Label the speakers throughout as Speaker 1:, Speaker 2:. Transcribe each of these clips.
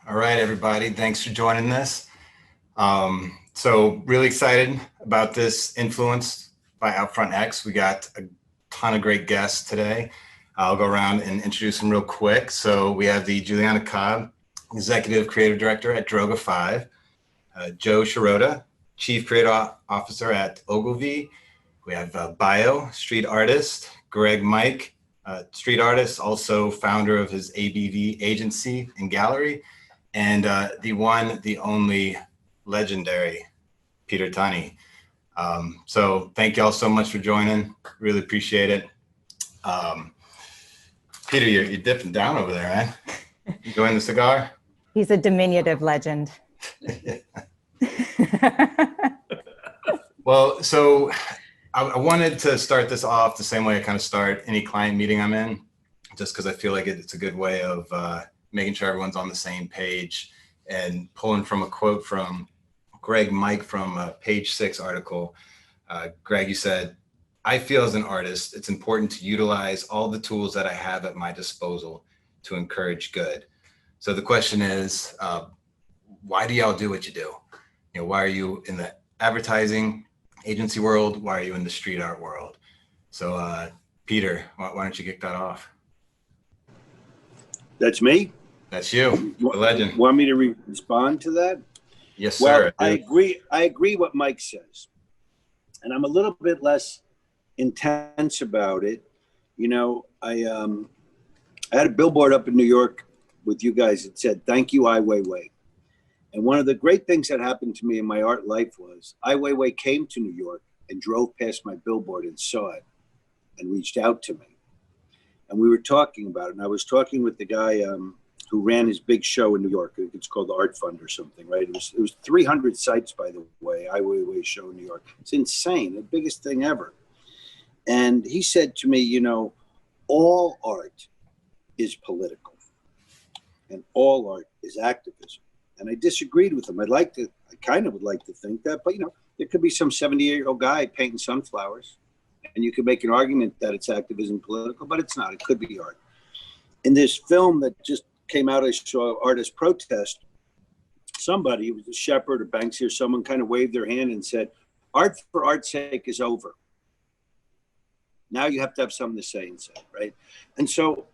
Speaker 1: All right, everybody. Thanks for joining this. So really excited about this Influenced by OUTFRONT X. We got a ton of great guests today. I'll go around and introduce them real quick. So we have the Juliana Cobb, Executive Creative Director at Droga 5, Joe Sciarrotta, Chief Creative Officer at Ogilvy. We have Bio, street artist, Greg Mike, street artist, also founder of his ABV agency and gallery, and the one, the only legendary Peter Tunney. So thank y'all so much for joining. Really appreciate it. Peter, you're dipping down over there, man. Enjoying the cigar?
Speaker 2: He's a diminutive legend.
Speaker 1: Well, so I wanted to start this off the same way I kind of start any client meeting I'm in, just because I feel like it's a good way of making sure everyone's on the same page, and pulling from a quote from Greg Mike from a Page 6 article. Greg, you said, "I feel as an artist, it's important to utilize all the tools that I have at my disposal to encourage good." So the question is, why do y'all do what you do? You know, why are you in the advertising agency world? Why are you in the street art world? So Peter, why don't you kick that off?
Speaker 3: That's me?
Speaker 1: That's you, the legend.
Speaker 3: Want me to respond to that?
Speaker 1: Yes,
Speaker 3: well,
Speaker 1: sir.
Speaker 3: I agree what Mike says. And I'm a little bit less intense about it. You know, I had a billboard up in New York with you guys that said, "Thank you, Ai Weiwei." And one of the great things that happened to me in my art life was Ai Weiwei came to New York and drove past my billboard and saw it and reached out to me. And we were talking about it. And I was talking with the guy who ran his big show in New York. It's called the Art Fund or something, right? It was 300 sites, by the way, Ai Weiwei show in New York. It's insane, the biggest thing ever. And he said to me, you know, all art is political and all art is activism. And I disagreed with him. I kind of would like to think that, but you know, there could be some 78-year-old guy painting sunflowers, and you could make an argument that it's activism political, but it's not. It could be art. In this film that just came out, I saw Artist Protest. Somebody, it was a Shepherd or Banksy or someone, kind of waved their hand and said, "Art for art's sake is over. Now you have to have something to say and say," right? And so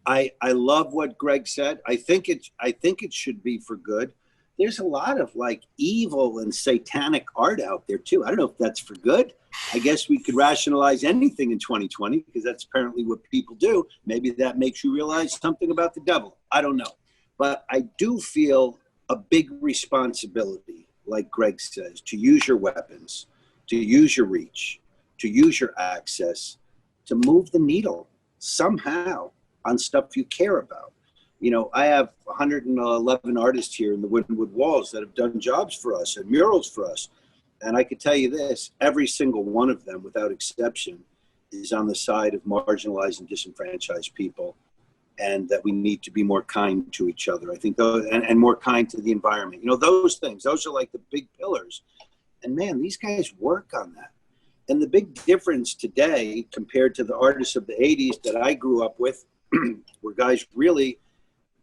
Speaker 3: I love what Greg said. I think it should be for good. There's a lot of like evil and satanic art out there too. I don't know if that's for good. I guess we could rationalize anything in 2020 because that's apparently what people do. Maybe that makes you realize something about the devil. I don't know. But I do feel a big responsibility, like Greg says, to use your weapons, to use your reach, to use your access, to move the needle somehow on stuff you care about. You know, I have 111 artists here in the Woodenwood Walls that have done jobs for us and murals for us. And I could tell you this, every single one of them, without exception, is on the side of marginalized and disenfranchised people, and that we need to be more kind to each other. I think those, and more kind to the environment. You know, those things, those are like the big pillars. And man, these guys work on that. And the big difference today compared to the artists of the 80s that I grew up with, where guys really,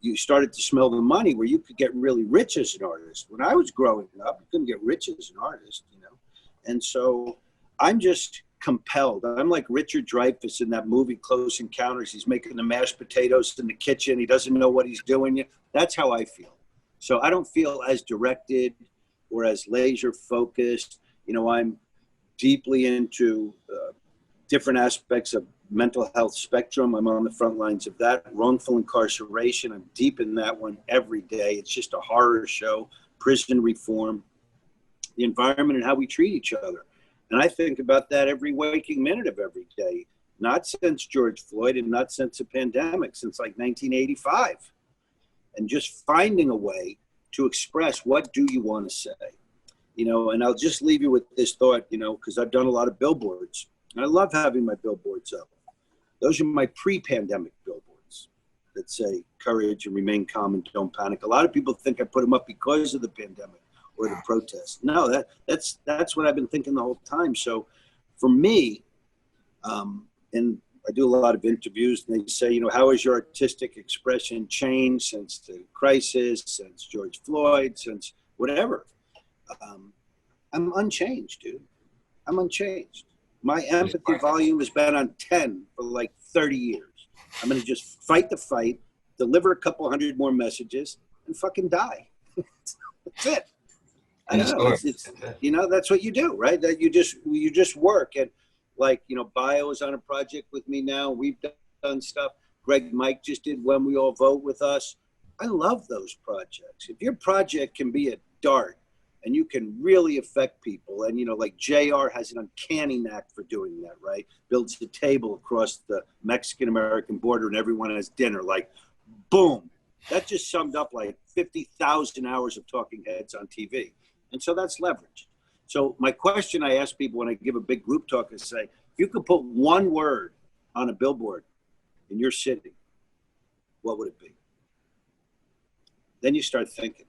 Speaker 3: you started to smell the money, where you could get really rich as an artist. When I was growing up, you couldn't get rich as an artist, you know? And so I'm just compelled. I'm like Richard Dreyfuss in that movie, Close Encounters. He's making the mashed potatoes in the kitchen. He doesn't know what he's doing. That's how I feel. So I don't feel as directed or as laser focused. You know, I'm deeply into different aspects of mental health spectrum. I'm on the front lines of that. Wrongful incarceration, I'm deep in that one every day. It's just a horror show. Prison reform, the environment and how we treat each other. And I think about that every waking minute of every day, not since George Floyd and not since the pandemic, since like 1985. And just finding a way to express, what do you want to say? You know, and I'll just leave you with this thought, you know, because I've done a lot of billboards. And I love having my billboards up. Those are my pre-pandemic billboards that say courage and remain calm and don't panic. A lot of people think I put them up because of the pandemic or the protests. No, that's what I've been thinking the whole time. So for me, and I do a lot of interviews, and they say, you know, how has your artistic expression changed since the crisis, since George Floyd, since whatever? I'm unchanged, dude. I'm unchanged. My empathy volume has been on 10 for like 30 years. I'm going to just fight the fight, deliver a couple hundred more messages, and fucking die. That's it. I don't know. It's you know, that's what you do, right? That you just work. And like, you know, Bio is on a project with me now. We've done stuff. Greg Mike just did When We All Vote with us. I love those projects. If your project can be a dart and you can really affect people, and, you know, like JR has an uncanny knack for doing that, right? Builds a table across the Mexican-American border and everyone has dinner, like, boom. That just summed up like 50,000 hours of talking heads on TV. And so that's leverage. So my question I ask people when I give a big group talk is say, if you could put one word on a billboard in your city, what would it be? Then you start thinking.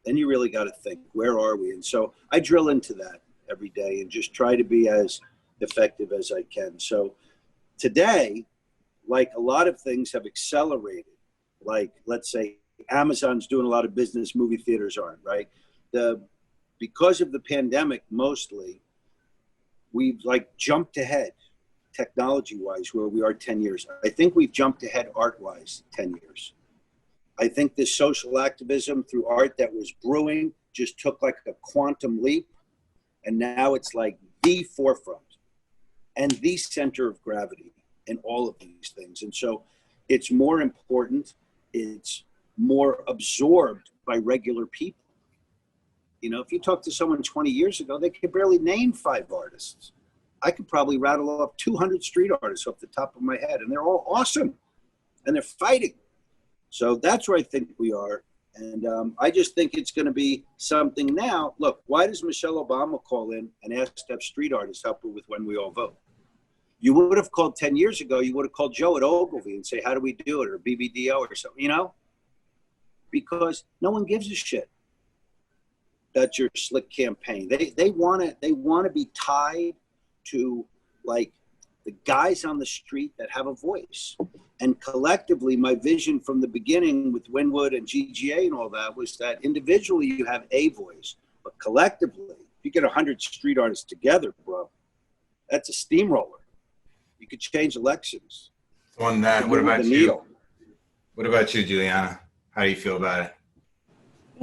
Speaker 3: Then you really got to think, where are we? And so I drill into that every day and just try to be as effective as I can. So today, like a lot of things have accelerated. Like, let's say Amazon's doing a lot of business, movie theaters aren't, right? Because of the pandemic, mostly, we've like jumped ahead technology-wise where we are 10 years. I think we've jumped ahead art-wise 10 years. I think this social activism through art that was brewing just took like a quantum leap. And now it's like the forefront and the center of gravity in all of these things. And so it's more important. It's more absorbed by regular people. You know, if you talk to someone 20 years ago, they could barely name 5 artists. I could probably rattle off 200 street artists off the top of my head, and they're all awesome, and they're fighting. So that's where I think we are. And I just think it's going to be something now. Look, why does Michelle Obama call in and ask to have street artists help her with When We All Vote? You would have called 10 years ago, you would have called Joe at Ogilvy and say, how do we do it? Or BBDO or something, you know? Because no one gives a shit. That's your slick campaign. They want to be tied to like the guys on the street that have a voice. And collectively, my vision from the beginning with Winwood and GGA and all that was that individually you have a voice, but collectively, if you get 100 street artists together, bro, that's a steamroller. You could change elections.
Speaker 1: On that, what about you? What about you, Juliana? How do you feel about it?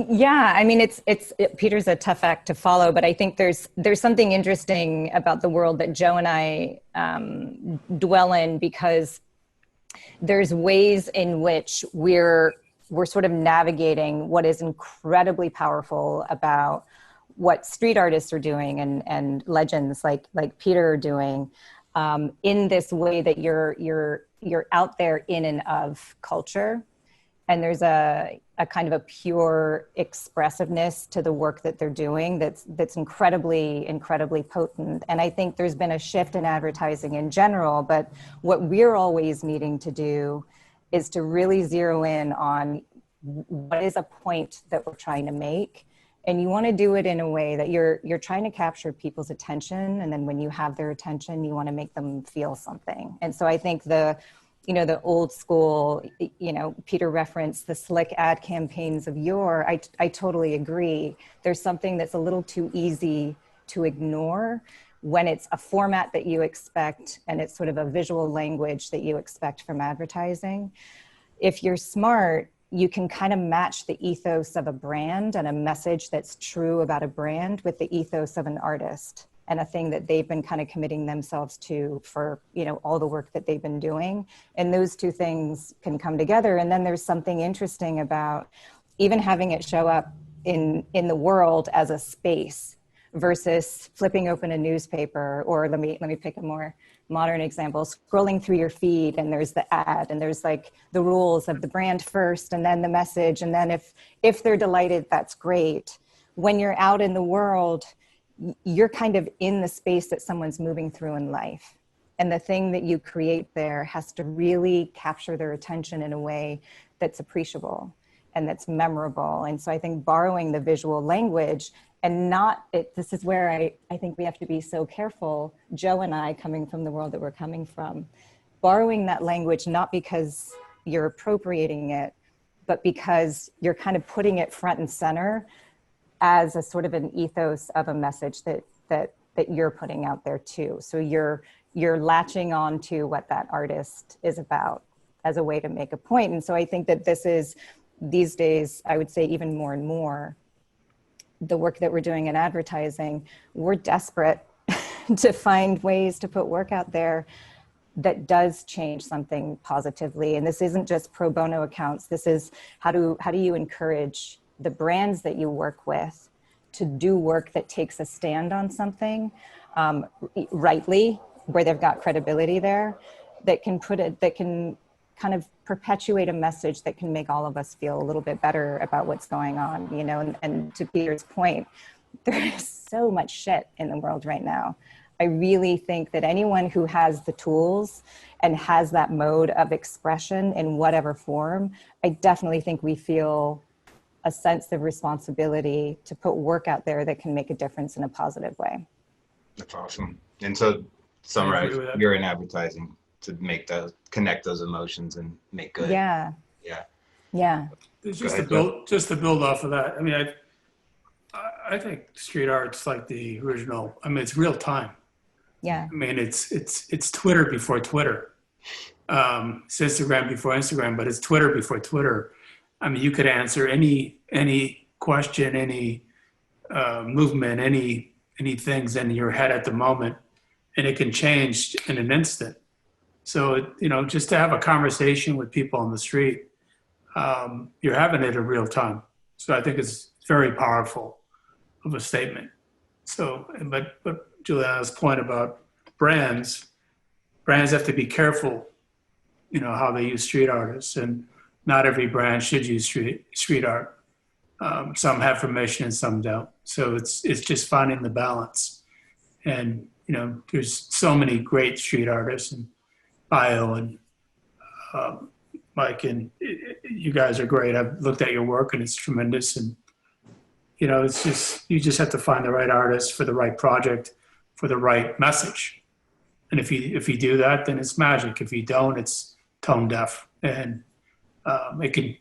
Speaker 2: Yeah, I mean, Peter's a tough act to follow, but I think there's something interesting about the world that Joe and I dwell in, because there's ways in which we're sort of navigating what is incredibly powerful about what street artists are doing and legends like Peter are doing, in this way that you're out there in and of culture. And there's a kind of a pure expressiveness to the work that they're doing that's incredibly, incredibly potent. And I think there's been a shift in advertising in general, but what we're always needing to do is to really zero in on what is a point that we're trying to make. And you want to do it in a way that you're trying to capture people's attention. And then when you have their attention, you want to make them feel something. And so I think the old school, Peter referenced the slick ad campaigns of yore. I totally agree. There's something that's a little too easy to ignore when it's a format that you expect and it's sort of a visual language that you expect from advertising. If you're smart, you can kind of match the ethos of a brand and a message that's true about a brand with the ethos of an artist and a thing that they've been kind of committing themselves to for, all the work that they've been doing. And those two things can come together. And then there's something interesting about even having it show up in the world as a space versus flipping open a newspaper, or let me pick a more modern example, scrolling through your feed and there's the ad and there's like the rules of the brand first and then the message. And then if they're delighted, that's great. When you're out in the world, you're kind of in the space that someone's moving through in life. And the thing that you create there has to really capture their attention in a way that's appreciable and that's memorable. And so I think borrowing the visual language and this is where I think we have to be so careful, Joe and I, coming from the world that we're coming from, borrowing that language, not because you're appropriating it, but because you're kind of putting it front and center as a sort of an ethos of a message that you're putting out there too. So you're latching on to what that artist is about as a way to make a point. And so I think that this is, these days, I would say even more and more, the work that we're doing in advertising, we're desperate to find ways to put work out there that does change something positively. And this isn't just pro bono accounts. This is how do you encourage the brands that you work with to do work that takes a stand on something rightly, where they've got credibility there, that can kind of perpetuate a message that can make all of us feel a little bit better about what's going on, you know. And to Peter's point, there is so much shit in the world right now. I really think that anyone who has the tools and has that mode of expression in whatever form, I definitely think we feel a sense of responsibility to put work out there that can make a difference in a positive way.
Speaker 1: That's awesome. And so summarize, you're in advertising to connect those emotions and make good.
Speaker 2: Yeah.
Speaker 1: Yeah.
Speaker 2: Yeah.
Speaker 4: Just to build off of that. I mean, I think street art's like the original. I mean, it's real time.
Speaker 2: Yeah.
Speaker 4: I mean, it's Twitter before Twitter. It's Instagram before Instagram, but it's Twitter before Twitter. I mean, you could answer any question, any movement, any things in your head at the moment, and it can change in an instant. So, you know, just to have a conversation with people on the street, you're having it in real time. So I think it's very powerful of a statement. So, but Juliana's point about brands have to be careful, you know, how they use street artists, and not every brand should use street art. Some have permission and some don't. So it's just finding the balance. And, you know, there's so many great street artists, and Bio and Mike, and you guys are great. I've looked at your work and it's tremendous. And, you know, it's just, you just have to find the right artist for the right project, for the right message. And if you do that, then it's magic. If you don't, it's tone deaf, and it can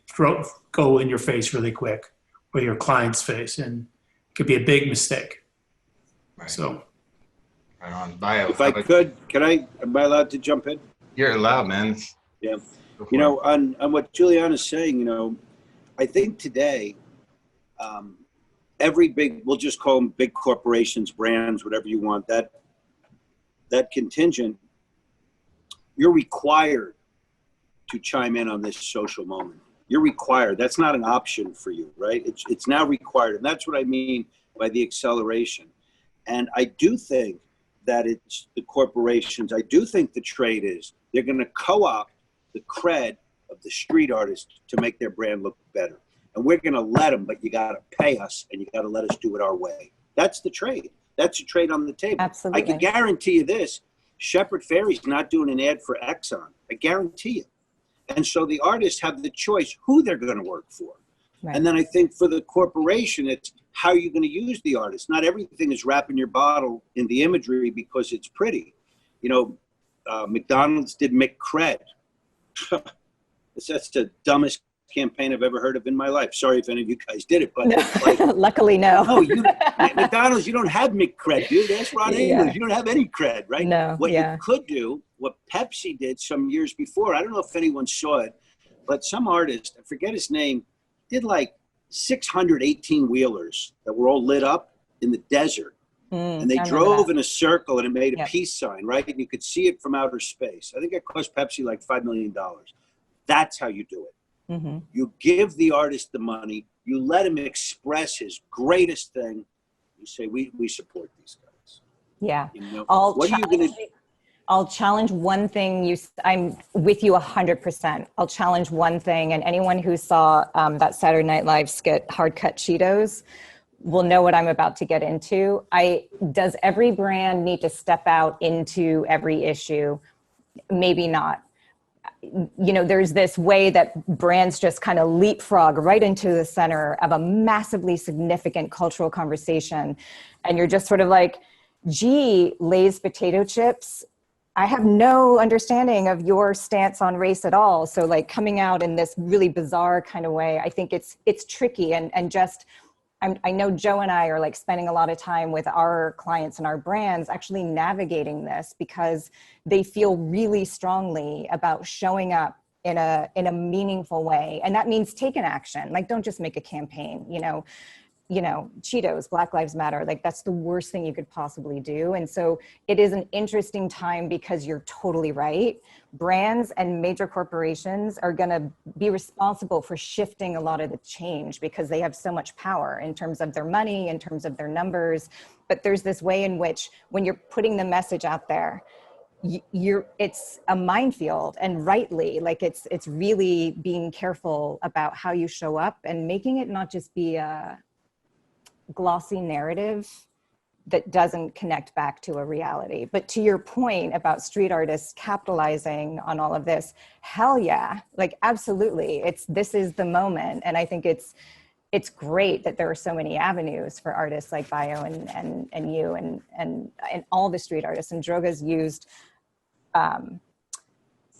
Speaker 4: go in your face really quick, or your client's face, and it could be a big mistake.
Speaker 1: Right.
Speaker 4: So,
Speaker 1: right on. Bio.
Speaker 3: If I could, am I allowed to jump in?
Speaker 1: You're allowed, man.
Speaker 3: Yeah. You know, on what Juliana's saying, you know, I think today, every we'll just call them big corporations, brands, whatever you want, that contingent, you're required to chime in on this social moment. You're required. That's not an option for you, right? It's now required. And that's what I mean by the acceleration. And I do think that it's the corporations. I do think the trade they're going to co-opt the cred of the street artist to make their brand look better. And we're going to let them, but you got to pay us, and you got to let us do it our way. That's the trade. That's a trade on the table.
Speaker 2: Absolutely.
Speaker 3: I can guarantee you this. Shepard Fairey's not doing an ad for Exxon. I guarantee you. And so the artists have the choice who they're going to work for.
Speaker 2: Right.
Speaker 3: And then I think for the corporation, it's how you're going to use the artist. Not everything is wrapping your bottle in the imagery because it's pretty. You know, McDonald's did McCred. That's the dumbest campaign I've ever heard of in my life. Sorry if any of you guys did it, but like,
Speaker 2: luckily, no.
Speaker 3: McDonald's, you don't have McCred, dude. That's Ron English. You don't have any cred, right?
Speaker 2: No.
Speaker 3: What you could do, what Pepsi did some years before, I don't know if anyone saw it, but some artist, I forget his name, did like 618 wheelers that were all lit up in the desert. And they drove in a circle, and it made a peace sign, right? And you could see it from outer space. I think it cost Pepsi like $5 million. That's how you do it. Mm-hmm. You give the artist the money. You let him express his greatest thing. You say, we support these guys.
Speaker 2: Yeah.
Speaker 3: You know,
Speaker 2: what are you going to do? I'll challenge one thing. I'm with you 100%. I'll challenge one thing. And anyone who saw that Saturday Night Live skit, Hard Cut Cheetos, will know what I'm about to get into. Does every brand need to step out into every issue? Maybe not. You know, there's this way that brands just kind of leapfrog right into the center of a massively significant cultural conversation. And you're just sort of like, gee, Lay's potato chips I have no understanding of your stance on race at all. So like coming out in this really bizarre kind of way, I think it's tricky and just, I know Joe and I are like spending a lot of time with our clients and our brands actually navigating this because they feel really strongly about showing up in a meaningful way. And that means taking action. Like, don't just make a campaign, you know, Cheetos, Black Lives Matter, like that's the worst thing you could possibly do. And so it is an interesting time because you're totally right. Brands and major corporations are going to be responsible for shifting a lot of the change because they have so much power in terms of their money, in terms of their numbers. But there's this way in which when you're putting the message out there, it's a minefield, and rightly, like it's really being careful about how you show up and making it not just be a glossy narrative that doesn't connect back to a reality. But to your point about street artists capitalizing on all of this, hell yeah, like absolutely. This is the moment. And I think it's great that there are so many avenues for artists like Bio and you and all the street artists. And Droga's used,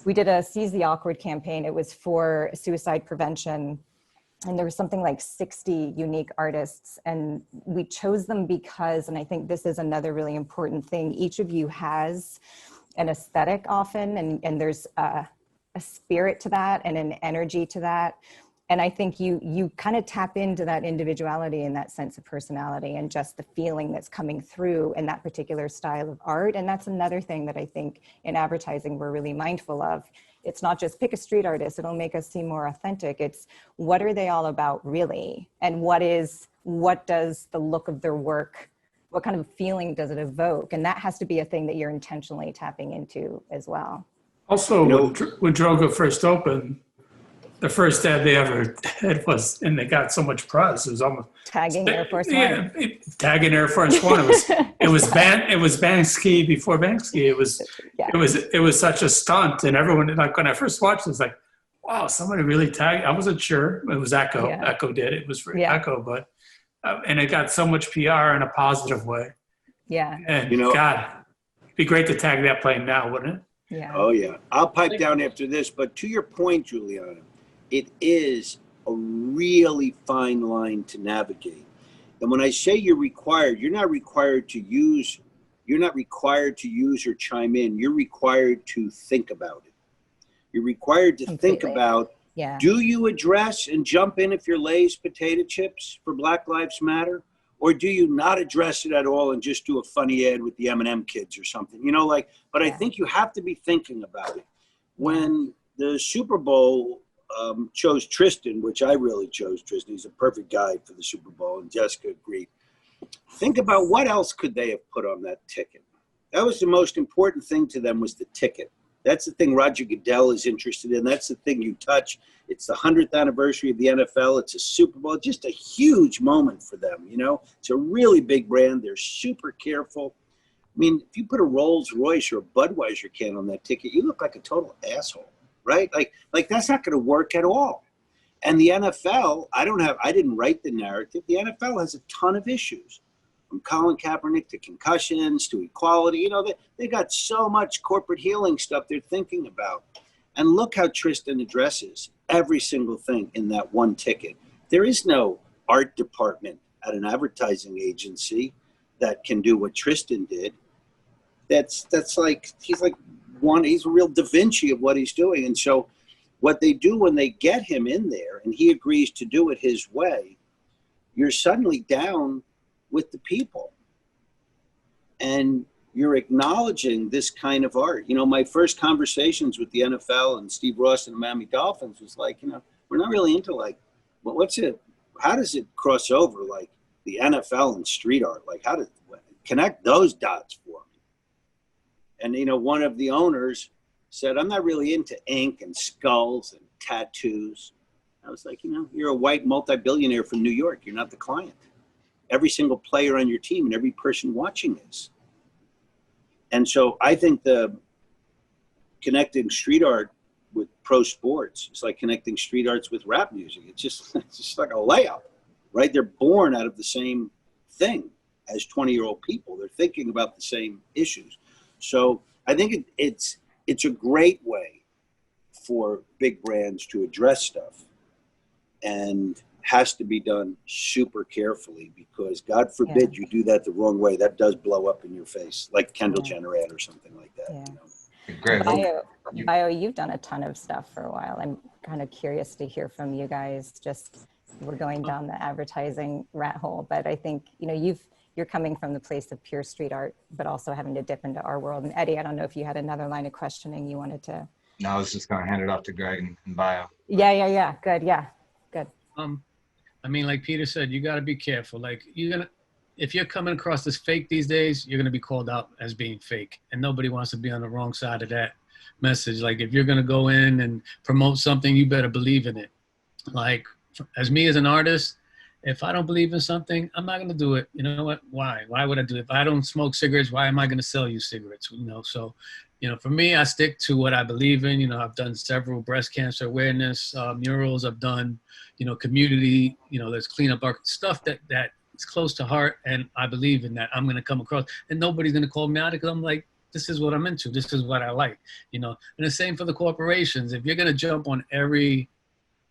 Speaker 2: we did a Seize the Awkward campaign. It was for suicide prevention. And there was something like 60 unique artists, and we chose them because, and I think this is another really important thing, each of you has an aesthetic often, and there's a spirit to that and an energy to that. And I think you kind of tap into that individuality and that sense of personality and just the feeling that's coming through in that particular style of art. And that's another thing that I think in advertising we're really mindful of. It's not just pick a street artist, it'll make us seem more authentic. It's what are they all about really? And what does the look of their work, what kind of feeling does it evoke? And that has to be a thing that you're intentionally tapping into as well.
Speaker 4: Also, when Droga first opened, the first ad they ever did was, and they got so much press, it was almost
Speaker 2: tagging Air Force One.
Speaker 4: Tagging Air Force One. It was Banksy before Banksy. It was such a stunt, and everyone, like when I first watched it, was like, wow, somebody really tagged. I wasn't sure. It was Echo. Yeah. Echo did it. It was for Echo, but and it got so much PR in a positive way.
Speaker 2: Yeah.
Speaker 4: And God, it'd be great to tag that plane now, wouldn't it?
Speaker 2: Yeah.
Speaker 3: Oh yeah. I'll pipe down after this, but to your point, Juliana, it is a really fine line to navigate. And when I say you're not required to use or chime in. You're required to think about it. You're required to think about, do you address and jump in if you're Lay's potato chips for Black Lives Matter? Or do you not address it at all and just do a funny ad with the M&M kids or something? But I think you have to be thinking about it. When the Super Bowl chose Tristan, which I really chose Tristan. He's a perfect guy for the Super Bowl, and Jessica agreed. Think about what else could they have put on that ticket. That was the most important thing to them, was the ticket. That's the thing Roger Goodell is interested in. That's the thing you touch. It's the 100th anniversary of the NFL. It's a Super Bowl, just a huge moment for them. It's a really big brand. They're super careful. I mean, if you put a Rolls Royce or a Budweiser can on that ticket, you look like a total asshole. Right? Like that's not going to work at all. And the NFL, I didn't write the narrative. The NFL has a ton of issues, from Colin Kaepernick to concussions to equality. They got so much corporate healing stuff they're thinking about. And look how Tristan addresses every single thing in that one ticket. There is no art department at an advertising agency that can do what Tristan did. That's like, he's a real Da Vinci of what he's doing. And so what they do when they get him in there and he agrees to do it his way, you're suddenly down with the people. And you're acknowledging this kind of art. My first conversations with the NFL and Steve Ross and the Miami Dolphins was like, we're not really into how does it cross over like the NFL and street art? Like how to connect those dots for me? And, one of the owners said, I'm not really into ink and skulls and tattoos. I was like, you're a white multi-billionaire from New York. You're not the client. Every single player on your team and every person watching is. And so I think the connecting street art with pro sports, it's like connecting street arts with rap music. It's just like a layup, right? They're born out of the same thing as 20-year-old people. They're thinking about the same issues. So I think it's a great way for big brands to address stuff, and has to be done super carefully, because God forbid you do that the wrong way. That does blow up in your face, like Kendall Jenner ad or something like that.
Speaker 2: Yeah.
Speaker 3: You know?
Speaker 1: Greg,
Speaker 2: Bio, you've done a ton of stuff for a while. I'm kind of curious to hear from you guys. Just, we're going down the advertising rat hole, but I think, you know, you're coming from the place of pure street art, but also having to dip into our world. And Eddy, I don't know if you had another line of questioning you wanted to.
Speaker 1: No, I was just going to hand it off to Greg and Bio.
Speaker 2: Yeah. Good. Yeah. Good.
Speaker 5: I mean, like Peter said, you got to be careful. Like, if you're coming across as fake these days, you're going to be called out as being fake. And nobody wants to be on the wrong side of that message. Like, if you're going to go in and promote something, you better believe in it. Like, as me as an artist, if I don't believe in something, I'm not going to do it. You know what? Why? Why would I do it? If I don't smoke cigarettes, why am I going to sell you cigarettes? You know, so, you know, for me, I stick to what I believe in. You know, I've done several breast cancer awareness murals. I've done, you know, community, you know, there's cleanup art stuff that is close to heart. And I believe in that. I'm going to come across, and nobody's going to call me out, because I'm like, this is what I'm into. This is what I like, you know. And the same for the corporations. If you're going to jump on every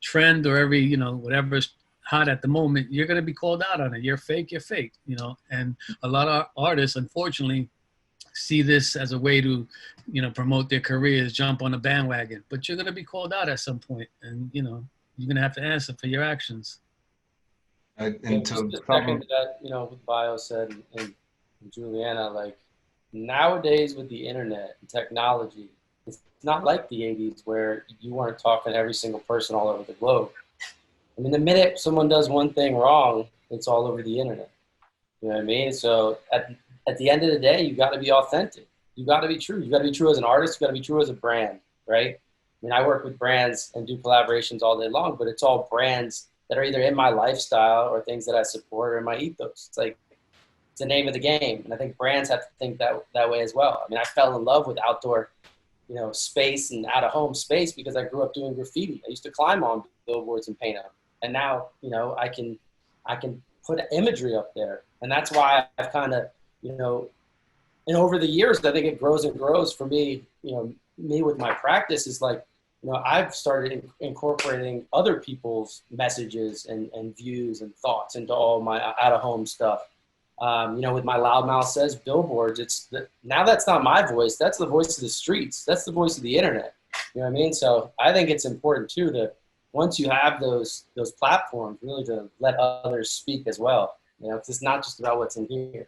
Speaker 5: trend or every, you know, whatever's hot at the moment, you're going to be called out on it. You're fake, you know. And a lot of artists, unfortunately, see this as a way to, you know, promote their careers, jump on the bandwagon. But you're going to be called out at some point, and, you know, you're going to have to answer for your actions.
Speaker 1: And
Speaker 6: just second to that, you know, what Bio said, and Juliana, like, nowadays with the internet and technology, it's not like the 80s where you weren't talking to every single person all over the globe. I mean, the minute someone does one thing wrong, it's all over the internet. You know what I mean? So at the end of the day, you got to be authentic. You got to be true. You got to be true as an artist. You got to be true as a brand, right? I mean, I work with brands and do collaborations all day long, but it's all brands that are either in my lifestyle or things that I support or in my ethos. It's like, it's the name of the game. And I think brands have to think that way as well. I mean, I fell in love with outdoor, you know, space and out of home space because I grew up doing graffiti. I used to climb on billboards and paint them. And now, you know, I can put imagery up there. And that's why I've kind of, you know, and over the years, I think it grows and grows for me. You know, me with my practice is like, you know, I've started incorporating other people's messages and views and thoughts into all my out-of-home stuff. You know, with my Loudmouth Says billboards, now that's not my voice. That's the voice of the streets. That's the voice of the internet. You know what I mean? So I think it's important, too, to once you have those platforms, really to let others speak as well. You know, it's not just about what's in here.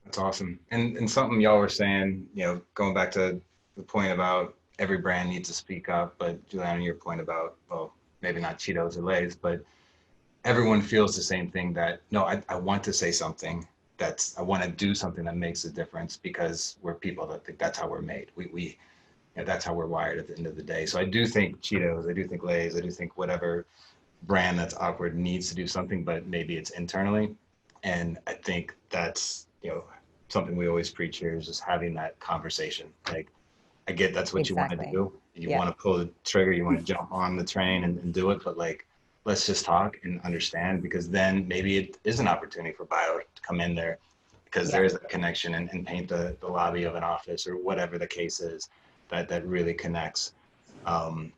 Speaker 1: That's awesome. And something y'all were saying, you know, going back to the point about every brand needs to speak up, but Juliana, your point about, well, maybe not Cheetos or Lay's, but everyone feels the same thing, that, no, I want to say something, I want to do something that makes a difference, because we're people that think that's how we're made. We you know, that's how we're wired at the end of the day. So I do think Cheetos, I do think Lay's, I do think whatever brand that's awkward needs to do something, but maybe it's internally. And I think that's, you know, something we always preach here is just having that conversation. Like, I get that's what you want to do. You want to pull the trigger, you want to jump on the train and do it, but like, let's just talk and understand, because then maybe it is an opportunity for Bio to come in there, because there is a connection and paint the lobby of an office or whatever the case is that really connects. And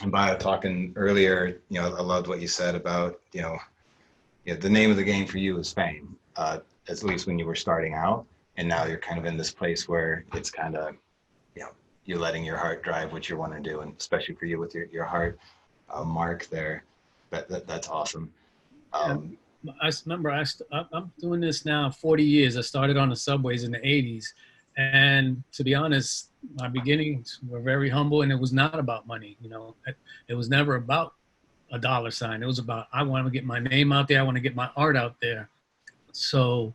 Speaker 1: Bio, talking earlier, you know, I loved what you said about, you know, the name of the game for you is fame, at least when you were starting out. And now you're kind of in this place where it's kind of, you know, you're letting your heart drive what you want to do. And especially for you with your heart mark there, that's awesome.
Speaker 5: I remember I'm doing this now 40 years. I started on the subways in the 80s. And to be honest, my beginnings were very humble, and it was not about money. You know, it was never about a dollar sign. It was about, I want to get my name out there. I want to get my art out there. So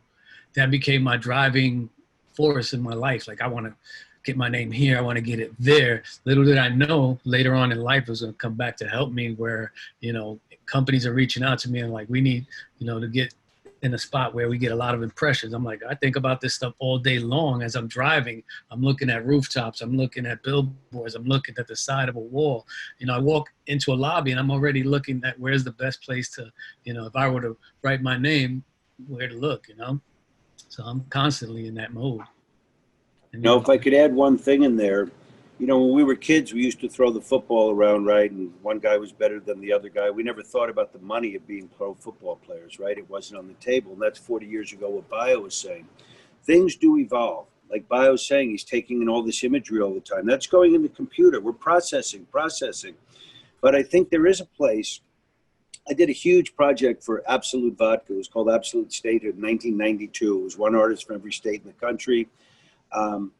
Speaker 5: that became my driving force in my life. Like, I want to get my name here. I want to get it there. Little did I know later on in life it was going to come back to help me, where, you know, companies are reaching out to me and like, we need, you know, to get in a spot where we get a lot of impressions. I'm like, I think about this stuff all day long as I'm driving. I'm looking at rooftops. I'm looking at billboards. I'm looking at the side of a wall. You know, I walk into a lobby and I'm already looking at where's the best place to, you know, if I were to write my name, where to look, you know? So I'm constantly in that mode.
Speaker 3: Now, if I could add one thing in there, you know, when we were kids, we used to throw the football around, right? And one guy was better than the other guy. We never thought about the money of being pro football players, right? It wasn't on the table. And that's 40 years ago what Bio was saying. Things do evolve. Like Bio's saying, he's taking in all this imagery all the time. That's going in the computer. We're processing. But I think there is a place. I did a huge project for Absolute Vodka. It was called Absolute State in 1992. It was one artist from every state in the country. I'm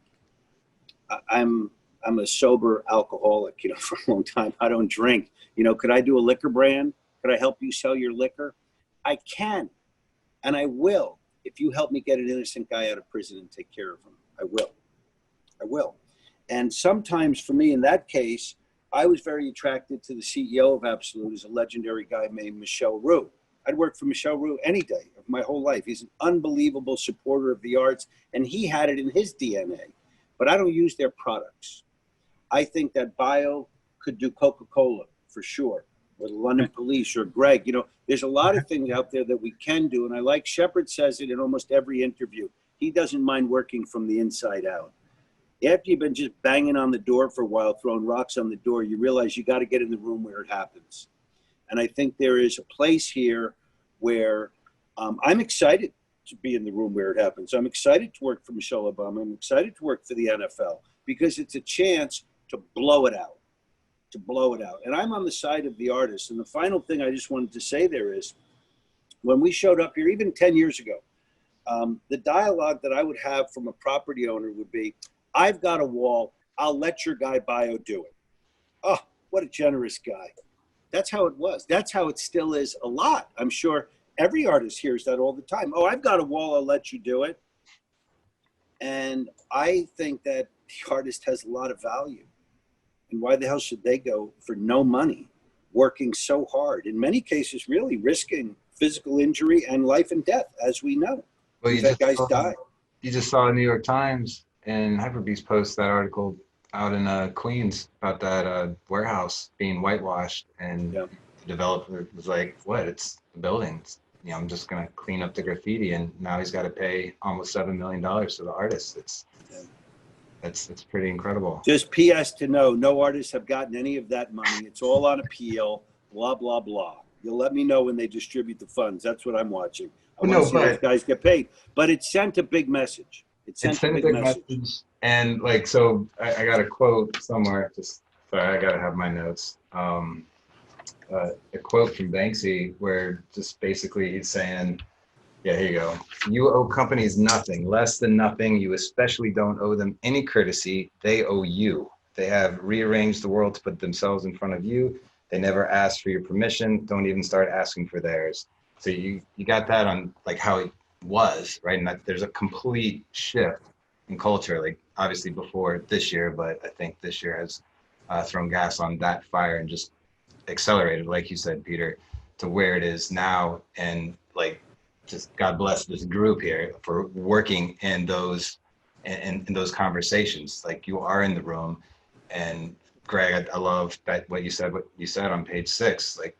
Speaker 3: a sober alcoholic, you know, for a long time. I don't drink. You know, could I do a liquor brand? Could I help you sell your liquor? I can, and I will, if you help me get an innocent guy out of prison and take care of him. I will. And sometimes for me, in that case, I was very attracted to the CEO of Absolute, who's a legendary guy named Michel Roux. I'd work for Michel Roux any day of my whole life. He's an unbelievable supporter of the arts, and he had it in his DNA. But I don't use their products. I think that Bio could do Coca-Cola for sure, or the London Police, or Greg. You know, there's a lot of things out there that we can do, and I like Shepard says it in almost every interview. He doesn't mind working from the inside out. After you've been just banging on the door for a while, throwing rocks on the door, you realize you got to get in the room where it happens. And I think there is a place here where I'm excited to be in the room where it happens. I'm excited to work for Michelle Obama. I'm excited to work for the NFL because it's a chance to blow it out, And I'm on the side of the artist. And the final thing I just wanted to say there is, when we showed up here, even 10 years ago, the dialogue that I would have from a property owner would be, I've got a wall. I'll let your guy Bio do it. Oh, what a generous guy. That's how it was. That's how it still is a lot. I'm sure every artist hears that all the time. Oh, I've got a wall. I'll let you do it. And I think that the artist has a lot of value. And why the hell should they go for no money, working so hard, in many cases really risking physical injury and life and death, as we know.
Speaker 1: Well, you
Speaker 3: that guys die.
Speaker 1: You just saw New York Times and Hyperbeast post that article out in Queens about that warehouse being whitewashed, and the developer was like, "What? It's a building. You know, I'm just gonna clean up the graffiti," and now he's got to pay almost $7 million to the artist. It's pretty incredible.
Speaker 3: Just PS to know, no artists have gotten any of that money. It's all on appeal. Blah blah blah. You'll let me know when they distribute the funds. That's what I'm watching. I want to see those guys get paid. But it sent a big message. It sent a big message.
Speaker 1: And like, so I got a quote somewhere. Just sorry, I gotta have my notes. A quote from Banksy where just basically he's saying, yeah, here you go. You owe companies nothing, less than nothing. You especially don't owe them any courtesy. They owe you. They have rearranged the world to put themselves in front of you. They never asked for your permission. Don't even start asking for theirs. So you got that on like how it was, right? And that there's a complete shift in culture, like obviously before this year, but I think this year has thrown gas on that fire and just accelerated, like you said, Peter, to where it is now. And like, just God bless this group here for working in those in those conversations. Like, you are in the room. And Greg, I love that what you said on page 6, like,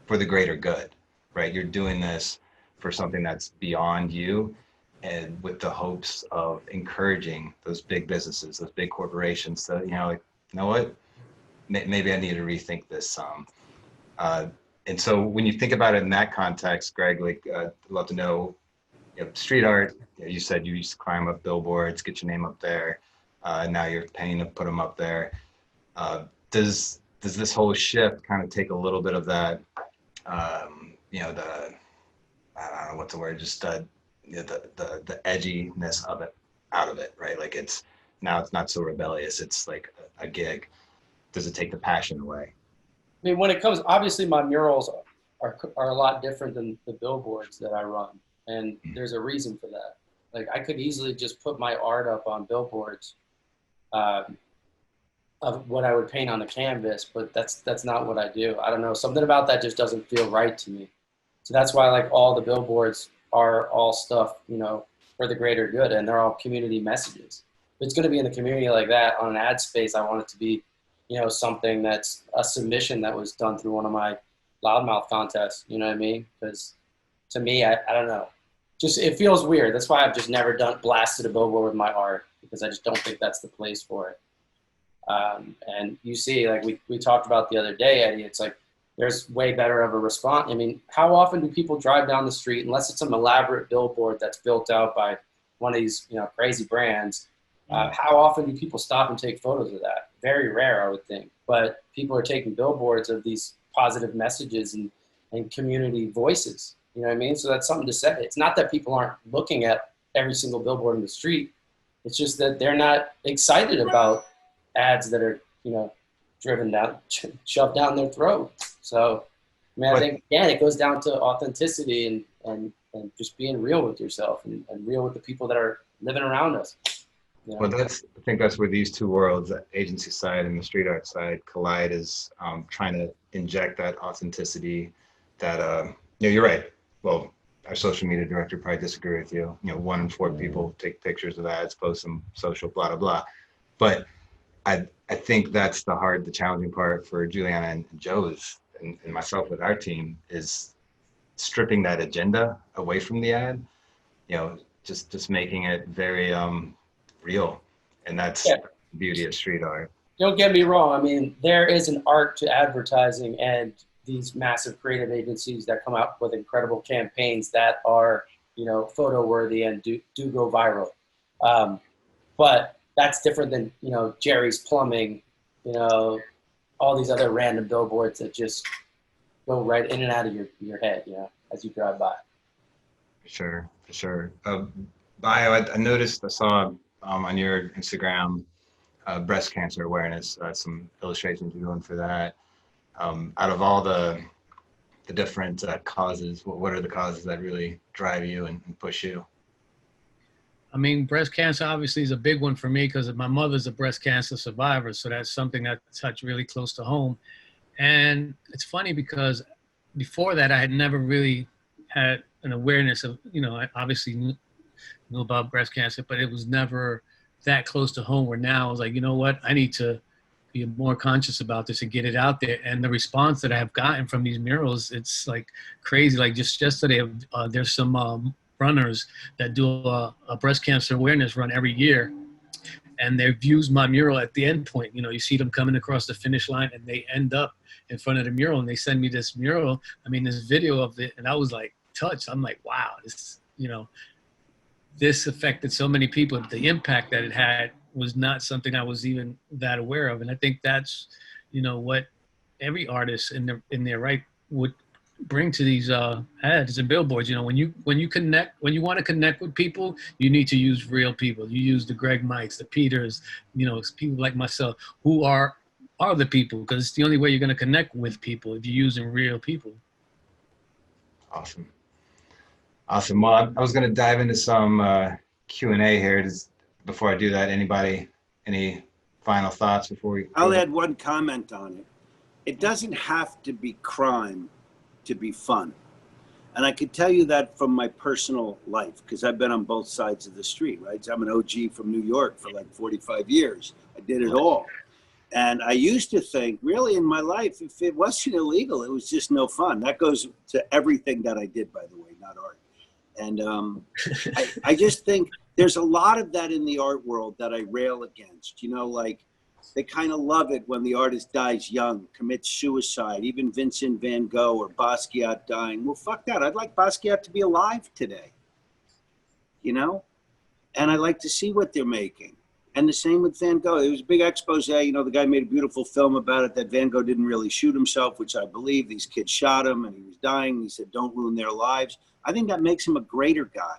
Speaker 1: for the greater good, right? You're doing this for something that's beyond you, and with the hopes of encouraging those big businesses, those big corporations to, like, you know what, maybe I need to rethink this some. And so when you think about it in that context, Greg, like, I'd love to know, street art, you said you used to climb up billboards, get your name up there. Now you're paying to put them up there. Does this whole shift kind of take a little bit of that, I don't know what's the word, just the edginess of it out of it, right? Like, now it's not so rebellious. It's like a gig. Does it take the passion away?
Speaker 6: I mean, when it comes, obviously my murals are a lot different than the billboards that I run. And there's a reason for that. Like, I could easily just put my art up on billboards of what I would paint on the canvas, but that's not what I do. I don't know, something about that just doesn't feel right to me. So that's why, like, all the billboards are all stuff, for the greater good, and they're all community messages. If it's going to be in the community like that on an ad space, I want it to be, something that's a submission that was done through one of my loudmouth contests. You know what I mean? Because to me, I don't know. Just, it feels weird. That's why I've just never blasted a billboard with my art, because I just don't think that's the place for it. And you see, like we talked about the other day, Eddy, it's like there's way better of a response. I mean, how often do people drive down the street, unless it's some elaborate billboard that's built out by one of these, you know, crazy brands, how often do people stop and take photos of that? Very rare, I would think. But people are taking billboards of these positive messages and community voices. You know what I mean? So that's something to say. It's not that people aren't looking at every single billboard in the street. It's just that they're not excited about ads that are, you know, driven down, shoved down their throat. So, I mean, I think, again, it goes down to authenticity and just being real with yourself and real with the people that are living around us. You know?
Speaker 1: Well, I think that's where these two worlds, the agency side and the street art side, collide, is trying to inject that authenticity that, you know, you're right. Well, our social media director probably disagree with you. You know, 1 in 4 people take pictures of ads, post them, social, blah, blah, blah. But I think that's the challenging part for Juliana and Joe and myself with our team, is stripping that agenda away from the ad, you know, just making it very real. And that's the beauty of street art.
Speaker 6: Don't get me wrong. I mean, there is an art to advertising and these massive creative agencies that come out with incredible campaigns that are, you know, photo worthy and do go viral. But that's different than, you know, Jerry's Plumbing, you know, all these other random billboards that just go right in and out of your head, you know, as you drive by.
Speaker 1: For sure. Bio, I noticed, I saw on your Instagram, breast cancer awareness, some illustrations you're doing for that. Out of all the different causes, what are the causes that really drive you and push you?
Speaker 5: I mean, breast cancer obviously is a big one for me because my mother's a breast cancer survivor. So that's something that touched really close to home. And it's funny because before that, I had never really had an awareness of, you know, I obviously knew about breast cancer, but it was never that close to home, where now I was like, you know what, I need to be more conscious about this and get it out there. And the response that I have gotten from these murals, it's like crazy. Like just yesterday, there's some runners that do a breast cancer awareness run every year, and they've used my mural at the end point. You know, you see them coming across the finish line and they end up in front of the mural, and they send me this mural, this video of it, and I was like touched. I'm like, wow, this, you know, this affected so many people. The impact that it had was not something I was even that aware of. And I think that's, you know, what every artist in their right would bring to these ads and billboards. You know, when you want to connect with people, you need to use real people. You use the Greg Mikes, the Peters, you know, people like myself who are the people, because it's the only way you're going to connect with people, if you're using real people.
Speaker 1: Awesome. Well, I was going to dive into some Q&A here. Before I do that, any final thoughts before we?
Speaker 3: I'll add one comment on it. It doesn't have to be crime to be fun. And I could tell you that from my personal life, because I've been on both sides of the street, right? So I'm an OG from New York for like 45 years. I did it all. And I used to think, really, in my life, if it wasn't illegal, it was just no fun. That goes to everything that I did, by the way, not art. And I just think there's a lot of that in the art world that I rail against. You know, like they kind of love it when the artist dies young, commits suicide, even Vincent van Gogh or Basquiat dying. Well, fuck that. I'd like Basquiat to be alive today, you know? And I like to see what they're making. And the same with Van Gogh. It was a big expose. You know, the guy made a beautiful film about it, that Van Gogh didn't really shoot himself, which I believe. These kids shot him and he was dying. He said, don't ruin their lives. I think that makes him a greater guy.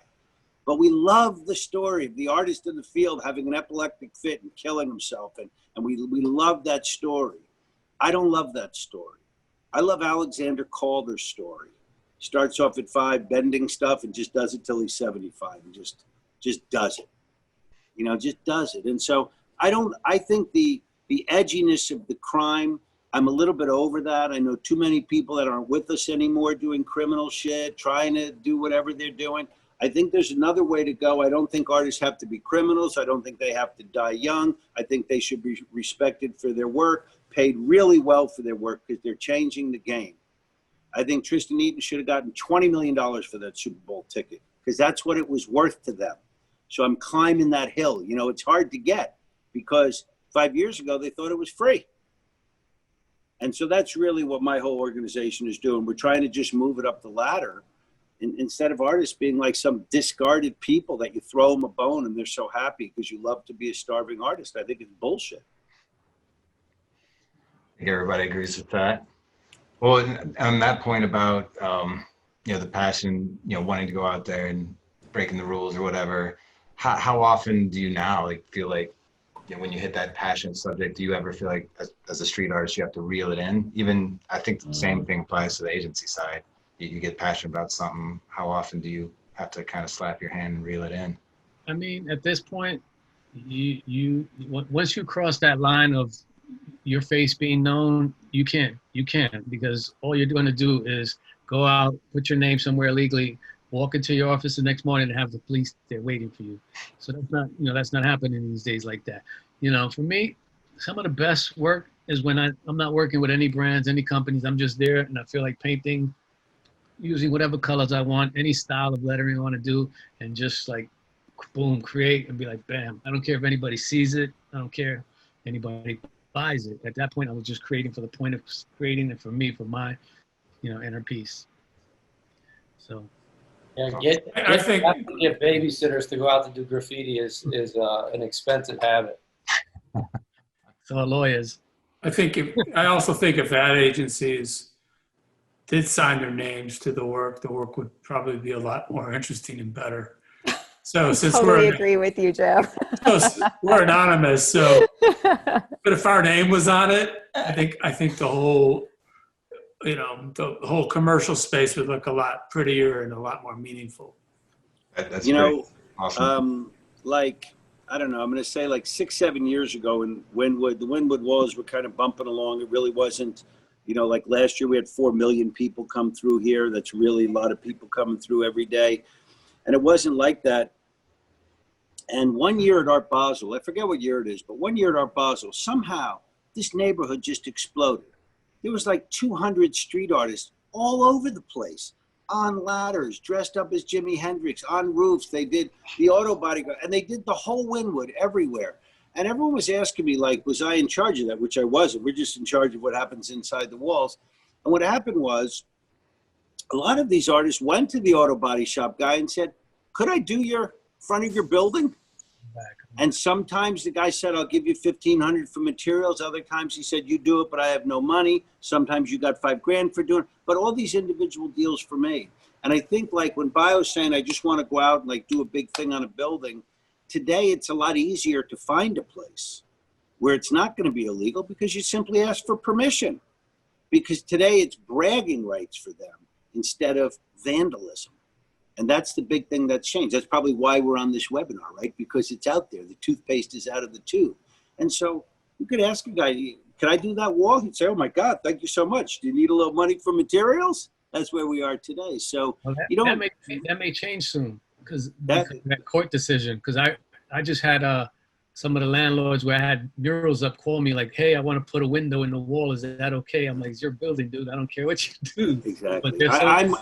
Speaker 3: But we love the story of the artist in the field having an epileptic fit and killing himself. And we love that story. I don't love that story. I love Alexander Calder's story. Starts off at 5, bending stuff, and just does it till he's 75 and just does it. You know, just does it. And so I think the edginess of the crime, I'm a little bit over that. I know too many people that aren't with us anymore doing criminal shit, trying to do whatever they're doing. I think there's another way to go. I don't think artists have to be criminals. I don't think they have to die young. I think they should be respected for their work, paid really well for their work, because they're changing the game. I think Tristan Eaton should have gotten $20 million for that Super Bowl ticket, because that's what it was worth to them. So I'm climbing that hill. You know, it's hard to get because 5 years ago they thought it was free. And so that's really what my whole organization is doing. We're trying to just move it up the ladder, instead of artists being like some discarded people that you throw them a bone and they're so happy because you love to be a starving artist. I think it's bullshit.
Speaker 1: I think everybody agrees with that. Well, on that point about, you know, the passion, you know, wanting to go out there and breaking the rules or whatever, how often do you now like feel like, you know, when you hit that passion subject, do you ever feel like as a street artist, you have to reel it in? Even, I think the same thing applies to the agency side. You get passionate about something. How often do you have to kind of slap your hand and reel it in?
Speaker 5: I mean, at this point, once you cross that line of your face being known, you can't, because all you're going to do is go out, put your name somewhere illegally, walk into your office the next morning and have the police there waiting for you. So that's not, you know, that's not happening these days like that. You know, for me, some of the best work is when I'm not working with any brands, any companies. I'm just there and I feel like painting, using whatever colors I want, any style of lettering I want to do, and just like, boom, create and be like, bam. I don't care if anybody sees it. I don't care if anybody buys it. At that point, I was just creating for the point of creating it for me, for my, you know, inner peace. So.
Speaker 6: Yeah,
Speaker 4: I think
Speaker 6: get babysitters to go out to do graffiti is an expensive habit.
Speaker 5: So lawyers.
Speaker 4: I also think if ad agencies did sign their names to the work would probably be a lot more interesting and better. So since
Speaker 2: Totally agree with you, Joe.
Speaker 4: we're anonymous, so but if our name was on it, I think the whole, you know, the whole commercial space would look a lot prettier and a lot more meaningful.
Speaker 1: That's,
Speaker 3: you know,
Speaker 1: awesome.
Speaker 3: like, I don't know, I'm going to say like 6-7 years ago in Wynwood, the Wynwood walls were kind of bumping along. It really wasn't, you know, like last year we had 4 million people come through here. That's really a lot of people coming through every day. And it wasn't like that. And one year at Art Basel, I forget what year it is, but one year at Art Basel, somehow this neighborhood just exploded. There was like 200 street artists all over the place, on ladders, dressed up as Jimi Hendrix, on roofs. They did the auto body, and they did the whole Wynwood everywhere. And everyone was asking me, like, was I in charge of that? Which I wasn't. We're just in charge of what happens inside the walls. And what happened was a lot of these artists went to the auto body shop guy and said, could I do your front of your building? And sometimes the guy said, I'll give you $1,500 for materials. Other times he said, you do it, but I have no money. Sometimes you got $5,000 for doing it. But all these individual deals for me. And I think like when Bio's saying, I just want to go out and like do a big thing on a building, today it's a lot easier to find a place where it's not going to be illegal because you simply ask for permission. Because today it's bragging rights for them instead of vandalism. And that's the big thing that's changed. That's probably why we're on this webinar, right? Because it's out there. The toothpaste is out of the tube. And so you could ask a guy, can I do that wall? He'd say, oh my God, thank you so much. Do you need a little money for materials? That's where we are today. So
Speaker 5: well,
Speaker 3: you don't.
Speaker 5: That may change soon because that court decision. Because I just had some of the landlords where I had murals up call me like, hey, I want to put a window in the wall. Is that okay? I'm like, it's your building, dude. I don't care what you do.
Speaker 3: Exactly.
Speaker 5: But they're so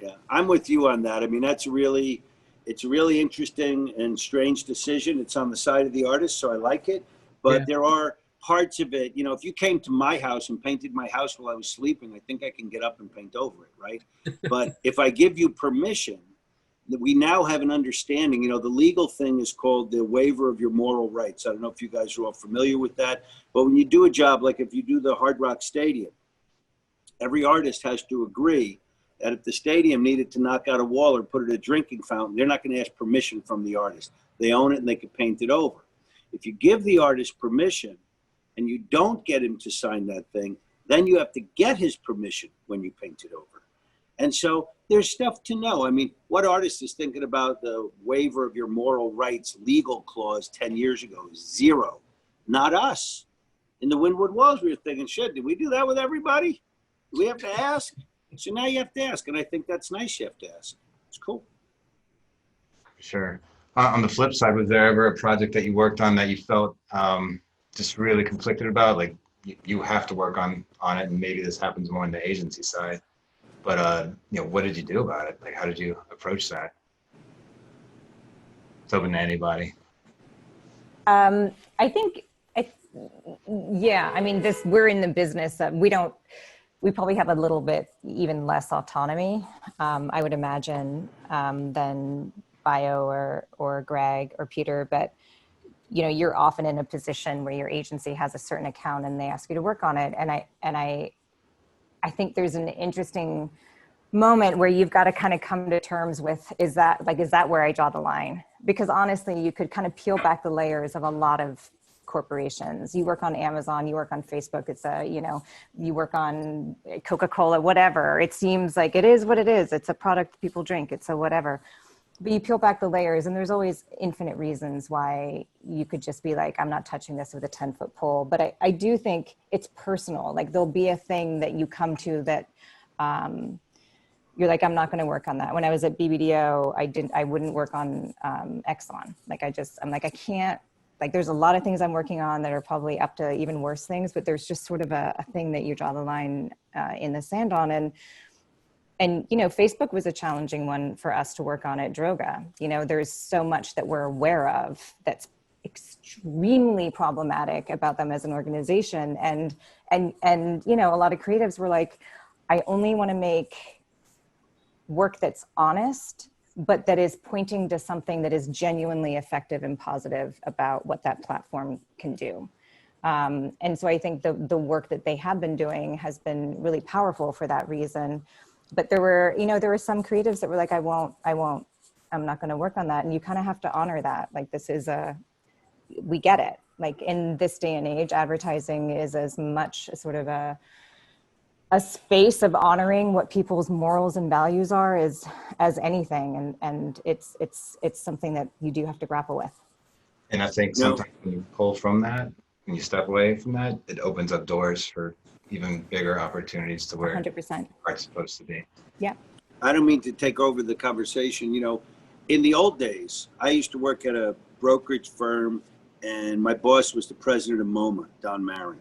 Speaker 3: yeah, I'm with you on that. I mean, it's a really interesting and strange decision. It's on the side of the artist, so I like it. But there are parts of it, you know, if you came to my house and painted my house while I was sleeping, I think I can get up and paint over it, right? But if I give you permission, that we now have an understanding, you know, the legal thing is called the waiver of your moral rights. I don't know if you guys are all familiar with that, but when you do a job, like if you do the Hard Rock Stadium, every artist has to agree that if the stadium needed to knock out a wall or put it a drinking fountain, they're not going to ask permission from the artist. They own it and they can paint it over. If you give the artist permission and you don't get him to sign that thing, then you have to get his permission when you paint it over. And so there's stuff to know. I mean, what artist is thinking about the waiver of your moral rights legal clause 10 years ago? Zero. Not us. In the Wynwood walls, we were thinking, shit, did we do that with everybody? Do we have to ask? So now you have to ask, and I think that's nice you have to ask. It's cool.
Speaker 1: Sure. On the flip side, was there ever a project that you worked on that you felt just really conflicted about? Like you have to work on it, and maybe this happens more on the agency side. But you know, what did you do about it? Like, how did you approach that? It's open to anybody.
Speaker 2: I think, yeah, I mean, we're in the business of, we probably have a little bit even less autonomy, I would imagine, than Bio or Greg or Peter, but you know, you're often in a position where your agency has a certain account and they ask you to work on it. And I think there's an interesting moment where you've got to kind of come to terms with, is that where I draw the line? Because honestly, you could kind of peel back the layers of a lot of corporations. You work on Amazon, you work on Facebook, you work on Coca-Cola, whatever. It seems like it is what it is. It's a product people drink, it's a whatever. But you peel back the layers and there's always infinite reasons why you could just be like, I'm not touching this with a 10-foot pole. But I do think it's personal. Like there'll be a thing that you come to that you're like, I'm not going to work on that. When I was at BBDO, I wouldn't work on Exxon. Like I'm like, I can't, like there's a lot of things I'm working on that are probably up to even worse things, but there's just sort of a thing that you draw the line in the sand on. And, you know, Facebook was a challenging one for us to work on at Droga. You know, there's so much that we're aware of that's extremely problematic about them as an organization. And, you know, a lot of creatives were like, I only want to make work that's honest, but that is pointing to something that is genuinely effective and positive about what that platform can do. And so I think the work that they have been doing has been really powerful for that reason. But there were some creatives that were like, I'm not going to work on that. And you kind of have to honor that. Like we get it. Like in this day and age, advertising is as much sort of a space of honoring what people's morals and values are as anything. And it's something that you do have to grapple with.
Speaker 1: And I think sometimes when you pull from that, when you step away from that, it opens up doors for even bigger opportunities to where
Speaker 2: 100%.
Speaker 1: It's supposed to be.
Speaker 2: Yeah.
Speaker 3: I don't mean to take over the conversation. You know, in the old days, I used to work at a brokerage firm and my boss was the president of MoMA, Don Marion.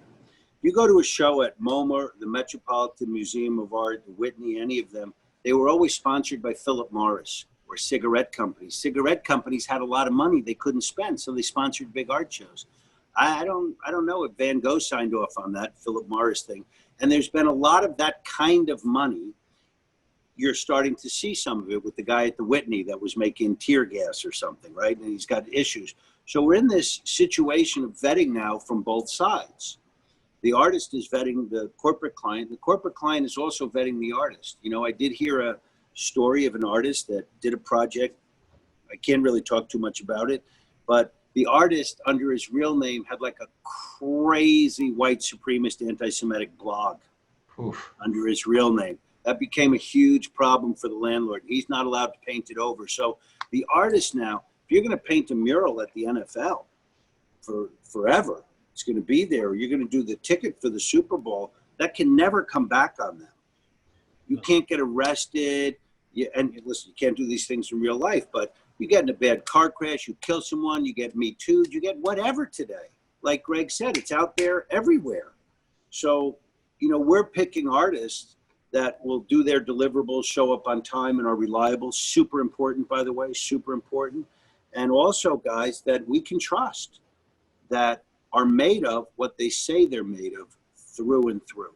Speaker 3: You go to a show at MoMA, the Metropolitan Museum of Art, the Whitney, any of them, they were always sponsored by Philip Morris or cigarette companies. Cigarette companies had a lot of money they couldn't spend, so they sponsored big art shows. I don't know if Van Gogh signed off on that Philip Morris thing. And there's been a lot of that kind of money. You're starting to see some of it with the guy at the Whitney that was making tear gas or something, right? And he's got issues. So we're in this situation of vetting now from both sides. The artist is vetting the corporate client. The corporate client is also vetting the artist. You know, I did hear a story of an artist that did a project. I can't really talk too much about it, but the artist under his real name had like a crazy white supremacist anti-Semitic blog under his real name. That became a huge problem for the landlord. He's not allowed to paint it over. So the artist now, if you're going to paint a mural at the NFL for forever, it's going to be there. Or you're going to do the ticket for the Super Bowl. That can never come back on them. You can't get arrested. And listen, you can't do these things in real life, but you get in a bad car crash, you kill someone, you get Me Too'd, you get whatever today. Like Greg said, it's out there everywhere. So, you know, we're picking artists that will do their deliverables, show up on time and are reliable. Super important, by the way, super important. And also guys that we can trust, that are made of what they say they're made of through and through.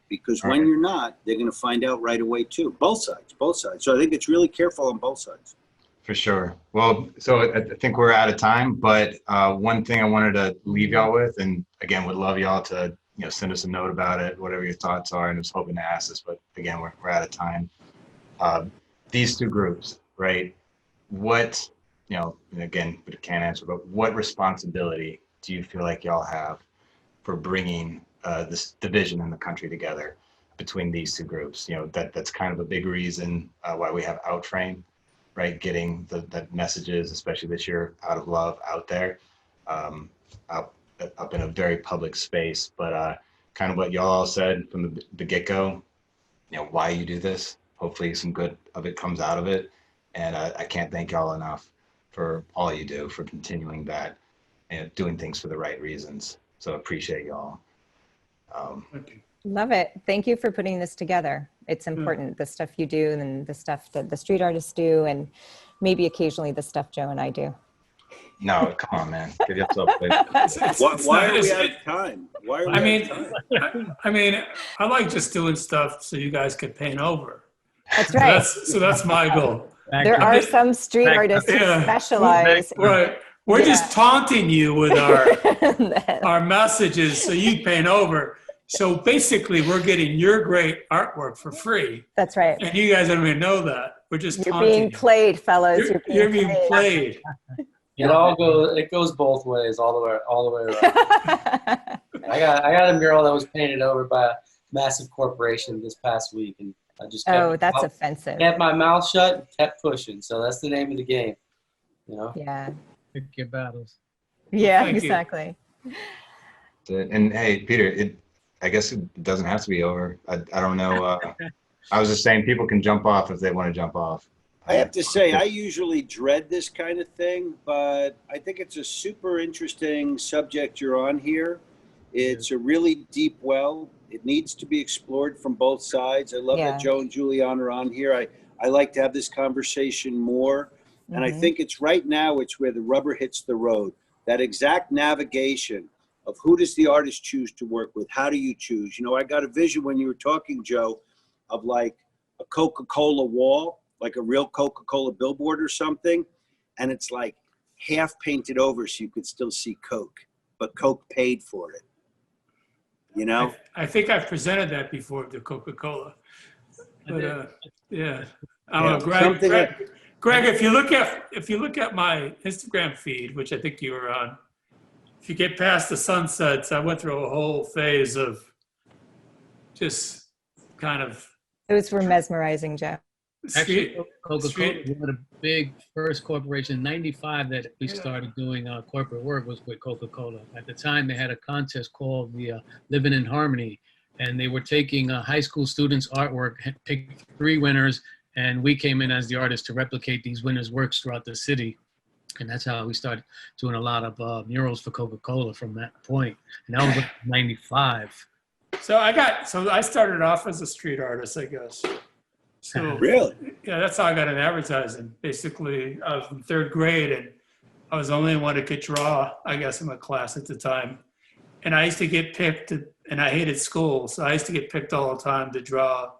Speaker 3: Because when you're not, they're going to find out right away too. Both sides. So I think it's really careful on both sides.
Speaker 1: For sure. Well, so I think we're out of time, but one thing I wanted to leave y'all with, and again, would love y'all to, you know, send us a note about it, whatever your thoughts are, and I was hoping to ask this, but again, we're out of time. These two groups, right? What, you know, and again, but can't answer, but what responsibility do you feel like y'all have for bringing this division in the country together between these two groups? You know, that's kind of a big reason why we have OUTFRONT, right? Getting the messages, especially this year, out of love out there, up in a very public space. But kind of what y'all all said from the get-go, you know, why you do this. Hopefully some good of it comes out of it. And I can't thank y'all enough for all you do, for continuing that and doing things for the right reasons. So appreciate y'all.
Speaker 2: Love it. Thank you for putting this together. It's important, the stuff you do and the stuff that the street artists do, and maybe occasionally the stuff Joe and I do.
Speaker 1: No, come on, man. Get yourself played.
Speaker 3: Why are we out of time? Why are we out of time?
Speaker 4: I mean, I like just doing stuff so you guys could paint over.
Speaker 2: That's right.
Speaker 4: So that's my goal.
Speaker 2: There are some street artists who specialize.
Speaker 4: Right. We're just taunting you with our messages so you paint over. So basically, we're getting your great artwork for free.
Speaker 2: That's right.
Speaker 4: And you guys don't even know that. We're just
Speaker 2: You're
Speaker 4: taunting
Speaker 2: being played, fellas.
Speaker 4: You're being played.
Speaker 6: It goes both ways, all the way around. I got a mural that was painted over by a massive corporation this past week, and I just
Speaker 2: that's offensive.
Speaker 6: Kept my mouth shut and kept pushing. So that's the name of the game, you know.
Speaker 2: Yeah.
Speaker 5: Pick your battles.
Speaker 2: Yeah,
Speaker 4: Thank you.
Speaker 2: exactly.
Speaker 1: And hey, Peter, I guess it doesn't have to be over. I don't know. I was just saying people can jump off if they want to jump off.
Speaker 3: I have to say, I usually dread this kind of thing, but I think it's a super interesting subject you're on here. It's a really deep well. It needs to be explored from both sides. I love that Joe and Juliana are on here. I like to have this conversation more. And I think it's right now, it's where the rubber hits the road. That exact navigation of who does the artist choose to work with? How do you choose? You know, I got a vision when you were talking, Joe, of like a Coca-Cola wall, like a real Coca-Cola billboard or something. And it's like half painted over so you could still see Coke, but Coke paid for it. You know?
Speaker 4: I think I've presented that before to Coca-Cola. But yeah. I don't know, Greg, if you look at my Instagram feed, which I think you were on, if you get past the sunsets, I went through a whole phase of just kind of.
Speaker 2: Those were mesmerizing, Jeff.
Speaker 5: Actually, Coca-Cola, one of the big first corporation in '95 that we started doing corporate work was with Coca-Cola. At the time, they had a contest called the Living in Harmony, and they were taking high school students' artwork, picked 3 winners, and we came in as the artists to replicate these winners' works throughout the city. And that's how we started doing a lot of murals for Coca-Cola from that point. And that was like '95.
Speaker 4: So I started off as a street artist, I guess. So
Speaker 3: really?
Speaker 4: Yeah, that's how I got in advertising. Basically, I was in 3rd grade, and I was the only one who could draw, I guess, in my class at the time. And I used to get picked, and I hated school, so I used to get picked all the time to draw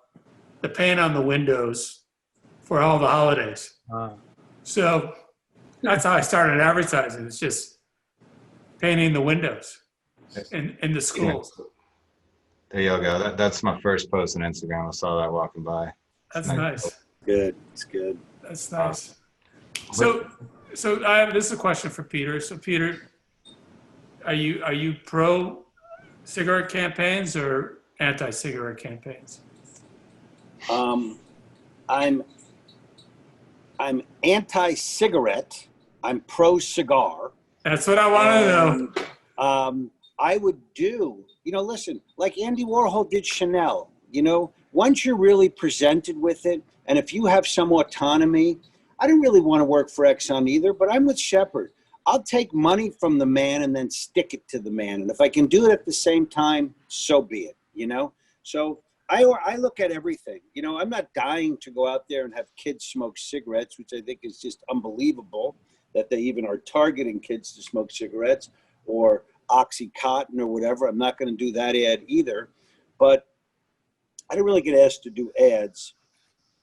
Speaker 4: the paint on the windows for all the holidays. So that's how I started advertising. It's just painting the windows in the schools.
Speaker 1: There you go. That's my first post on Instagram. I saw that walking by.
Speaker 4: That's nice.
Speaker 3: Good. It's good.
Speaker 4: That's nice. So this is a question for Peter. So Peter, are you pro cigarette campaigns or anti-cigarette campaigns?
Speaker 3: I'm anti-cigarette. I'm pro-cigar.
Speaker 4: That's what I want to know.
Speaker 3: I would do, listen, like Andy Warhol did Chanel, once you're really presented with it, and if you have some autonomy, I don't really want to work for Exxon either, but I'm with Shepard. I'll take money from the man and then stick it to the man. And if I can do it at the same time, so be it, So I look at everything. I'm not dying to go out there and have kids smoke cigarettes, which I think is just unbelievable that they even are targeting kids to smoke cigarettes or Oxycontin or whatever. I'm not going to do that ad either. But I don't really get asked to do ads.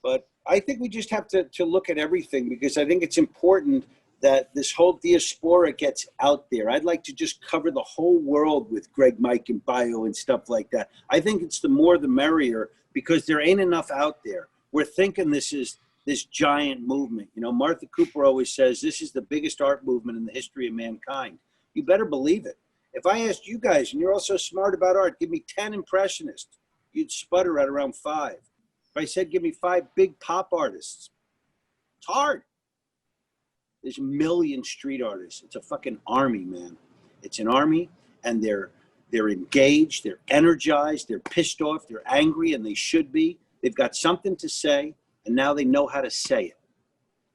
Speaker 3: But I think we just have to look at everything because I think it's important that this whole diaspora gets out there. I'd like to just cover the whole world with Greg, Mike, and Bio and stuff like that. I think it's the more the merrier because there ain't enough out there. We're thinking this is this giant movement. Martha Cooper always says this is the biggest art movement in the history of mankind. You better believe it. If I asked you guys, and you're all so smart about art, give me 10 impressionists, you'd sputter at around 5. If I said give me 5 big pop artists, it's hard. There's a million street artists. It's a fucking army, man. It's an army, and they're engaged, they're energized, they're pissed off, they're angry, and they should be. They've got something to say, and now they know how to say it.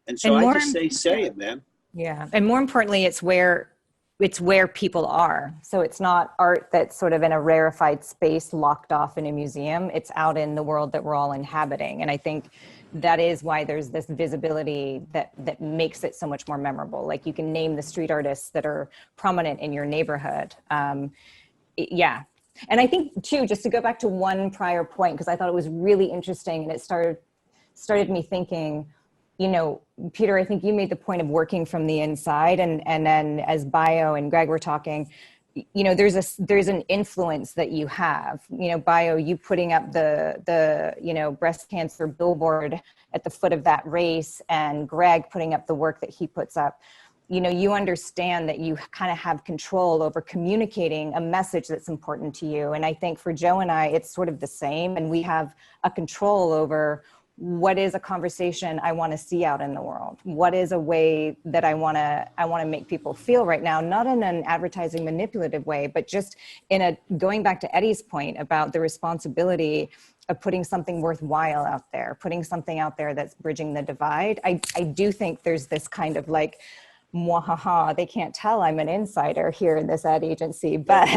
Speaker 3: And so I just say it, man.
Speaker 2: Yeah, and more importantly, it's where it's where people are. So it's not art that's sort of in a rarefied space locked off in a museum. It's out in the world that we're all inhabiting. And I think that is why there's this visibility that makes it so much more memorable. Like you can name the street artists that are prominent in your neighborhood. Yeah. And I think too, just to go back to one prior point, because I thought it was really interesting and it started me thinking, you know, Peter, I think you made the point of working from the inside, and then as Bio and Greg were talking, you know, there's an influence that you have. You know, Bio, you putting up the you know, breast cancer billboard at the foot of that race, and Greg putting up the work that he puts up. You know, you understand that you kind of have control over communicating a message that's important to you. And I think for Joe and I, it's sort of the same, and we have a control over what is a conversation I want to see out in the world? What is a way that I want to make people feel right now, not in an advertising manipulative way, but just in a, going back to Eddy's point about the responsibility of putting something worthwhile out there, putting something out there that's bridging the divide. I do think there's this kind of like, mwahaha, they can't tell I'm an insider here in this ad agency, but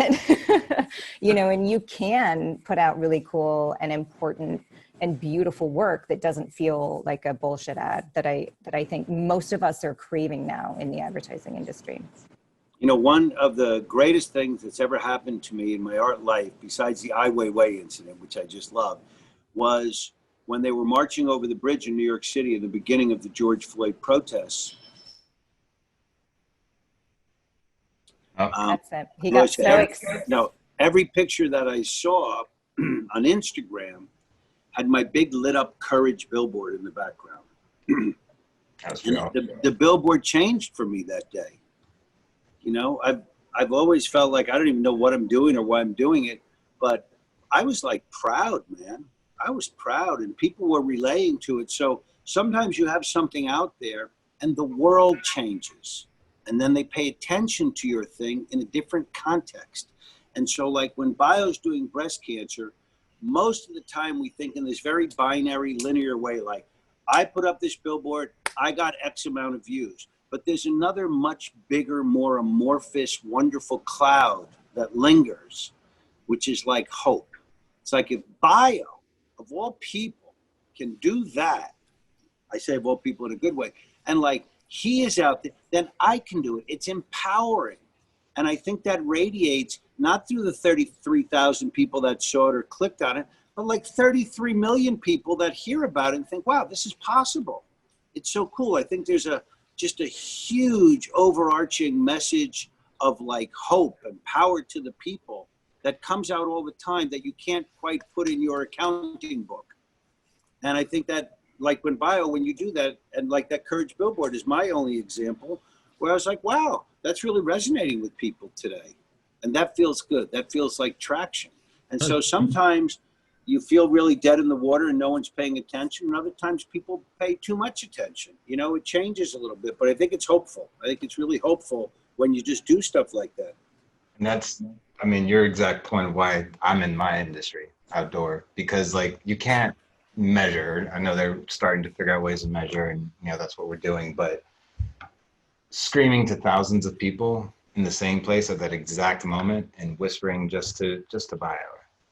Speaker 2: you know, and you can put out really cool and important and beautiful work that doesn't feel like a bullshit ad that I think most of us are craving now in the advertising industry.
Speaker 3: You know, one of the greatest things that's ever happened to me in my art life, besides the Ai Weiwei incident, which I just love, was when they were marching over the bridge in New York City at the beginning of the George Floyd protests.
Speaker 2: That's it. He got so excited.
Speaker 3: No, every picture that I saw on Instagram had my big lit up Courage billboard in the background. The billboard changed for me that day. You know, I've always felt like I don't even know what I'm doing or why I'm doing it, but I was like proud, man. I was proud, and people were relaying to it. So sometimes you have something out there and the world changes, and then they pay attention to your thing in a different context. And so like when Bio's doing breast cancer, most of the time we think in this very binary, linear way, like I put up this billboard, I got X amount of views. But there's another much bigger, more amorphous, wonderful cloud that lingers, which is like hope. It's like if Bio, of all people, can do that, I say of all people in a good way, and like he is out there, then I can do it. It's empowering. And I think that radiates not through the 33,000 people that saw it or clicked on it, but like 33 million people that hear about it and think, wow, this is possible. It's so cool. I think there's just a huge overarching message of like hope and power to the people that comes out all the time that you can't quite put in your accounting book. And I think that like when you do that, and like that Courage billboard is my only example where I was like, wow, that's really resonating with people today. And that feels good. That feels like traction. And so sometimes you feel really dead in the water and no one's paying attention. And other times people pay too much attention. You know, it changes a little bit, but I think it's hopeful. I think it's really hopeful when you just do stuff like that.
Speaker 1: And that's, I mean, your exact point of why I'm in my industry, outdoor, because like you can't measure. I know they're starting to figure out ways to measure, and you know, that's what we're doing, but screaming to thousands of people in the same place at that exact moment and whispering just to Bio,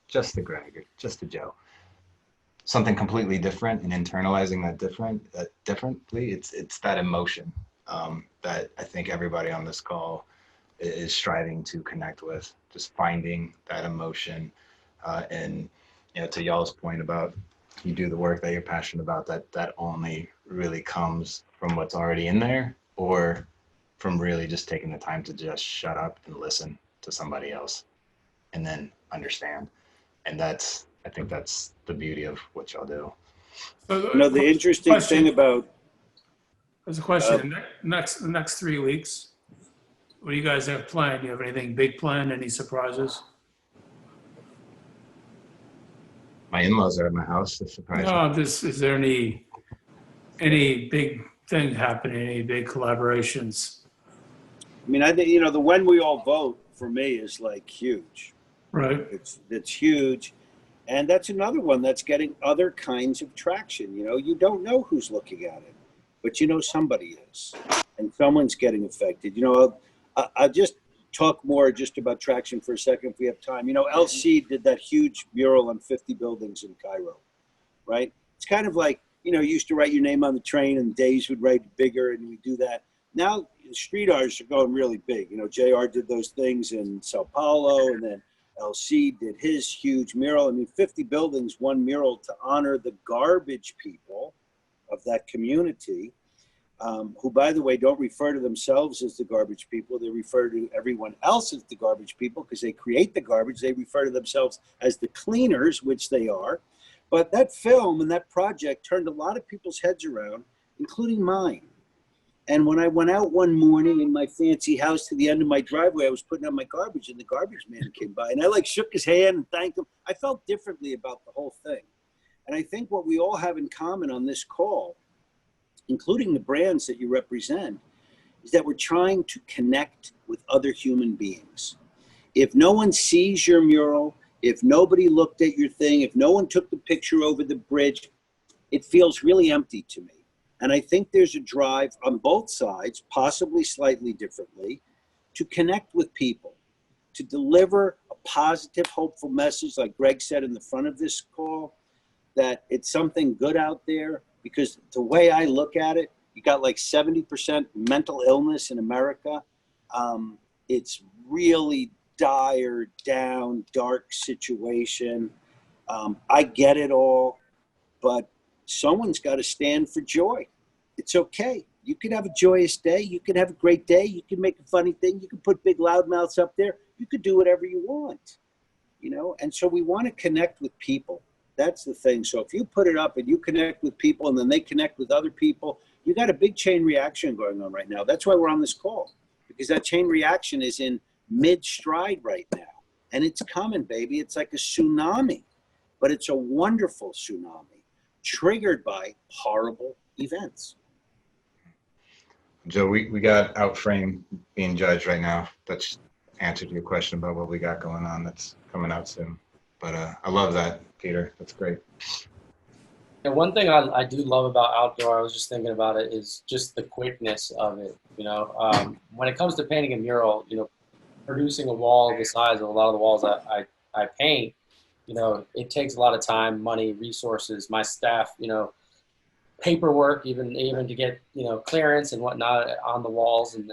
Speaker 1: just to Greg, or just to Joe, something completely different, and internalizing that differently, it's that emotion that I think everybody on this call is striving to connect with, just finding that emotion. And you know, to y'all's point about you do the work that you're passionate about, that only really comes from what's already in there, or from really just taking the time to just shut up and listen to somebody else and then understand. And I think that's the beauty of what y'all do.
Speaker 3: You know, the interesting thing about...
Speaker 4: There's a question. The next 3 weeks, what do you guys have planned? Do you have anything big planned? Any surprises?
Speaker 1: My in-laws are at my house. That's surprising.
Speaker 4: No, is there any big thing happening? Any big collaborations?
Speaker 3: I mean, I think, you know, the When We All Vote for me is like huge.
Speaker 4: Right.
Speaker 3: It's huge. And that's another one that's getting other kinds of traction. You know, you don't know who's looking at it, but you know somebody is, and someone's getting affected. You know, I'll just talk more just about traction for a second if we have time. You know, LC did that huge mural on 50 buildings in Cairo, right? It's kind of like, you know, you used to write your name on the train and Days would write bigger and we do that. Now street artists are going really big. You know, JR did those things in Sao Paulo, and then LC did his huge mural. I mean, 50 buildings, one mural to honor the garbage people of that community, who, by the way, don't refer to themselves as the garbage people. They refer to everyone else as the garbage people because they create the garbage. They refer to themselves as the cleaners, which they are. But that film and that project turned a lot of people's heads around, including mine. And when I went out one morning in my fancy house to the end of my driveway, I was putting out my garbage and the garbage man came by and I like shook his hand and thanked him. I felt differently about the whole thing. And I think what we all have in common on this call, including the brands that you represent, is that we're trying to connect with other human beings. If no one sees your mural, if nobody looked at your thing, if no one took the picture over the bridge, it feels really empty to me. And I think there's a drive on both sides, possibly slightly differently, to connect with people, to deliver a positive, hopeful message, like Greg said in the front of this call, that it's something good out there. Because the way I look at it, you got like 70% mental illness in America. It's really dire, down, dark situation. I get it all, but someone's got to stand for joy. It's okay. You can have a joyous day. You can have a great day. You can make a funny thing. You can put big loudmouths up there. You could do whatever you want, you know? And so we want to connect with people. That's the thing. So if you put it up and you connect with people and then they connect with other people, you got a big chain reaction going on right now. That's why we're on this call, because that chain reaction is in mid-stride right now. And it's coming, baby. It's like a tsunami, but it's a wonderful tsunami triggered by horrible events.
Speaker 1: Joe, we got Outframe being judged right now. That's answered your question about what we got going on. That's coming out soon. But I love that, Peter. That's great.
Speaker 6: And one thing I do love about outdoor, I was just thinking about it, is just the quickness of it. You know, when it comes to painting a mural, you know, producing a wall the size of a lot of the walls I paint, you know, it takes a lot of time, money, resources, my staff, you know, paperwork, even to get, you know, clearance and whatnot on the walls and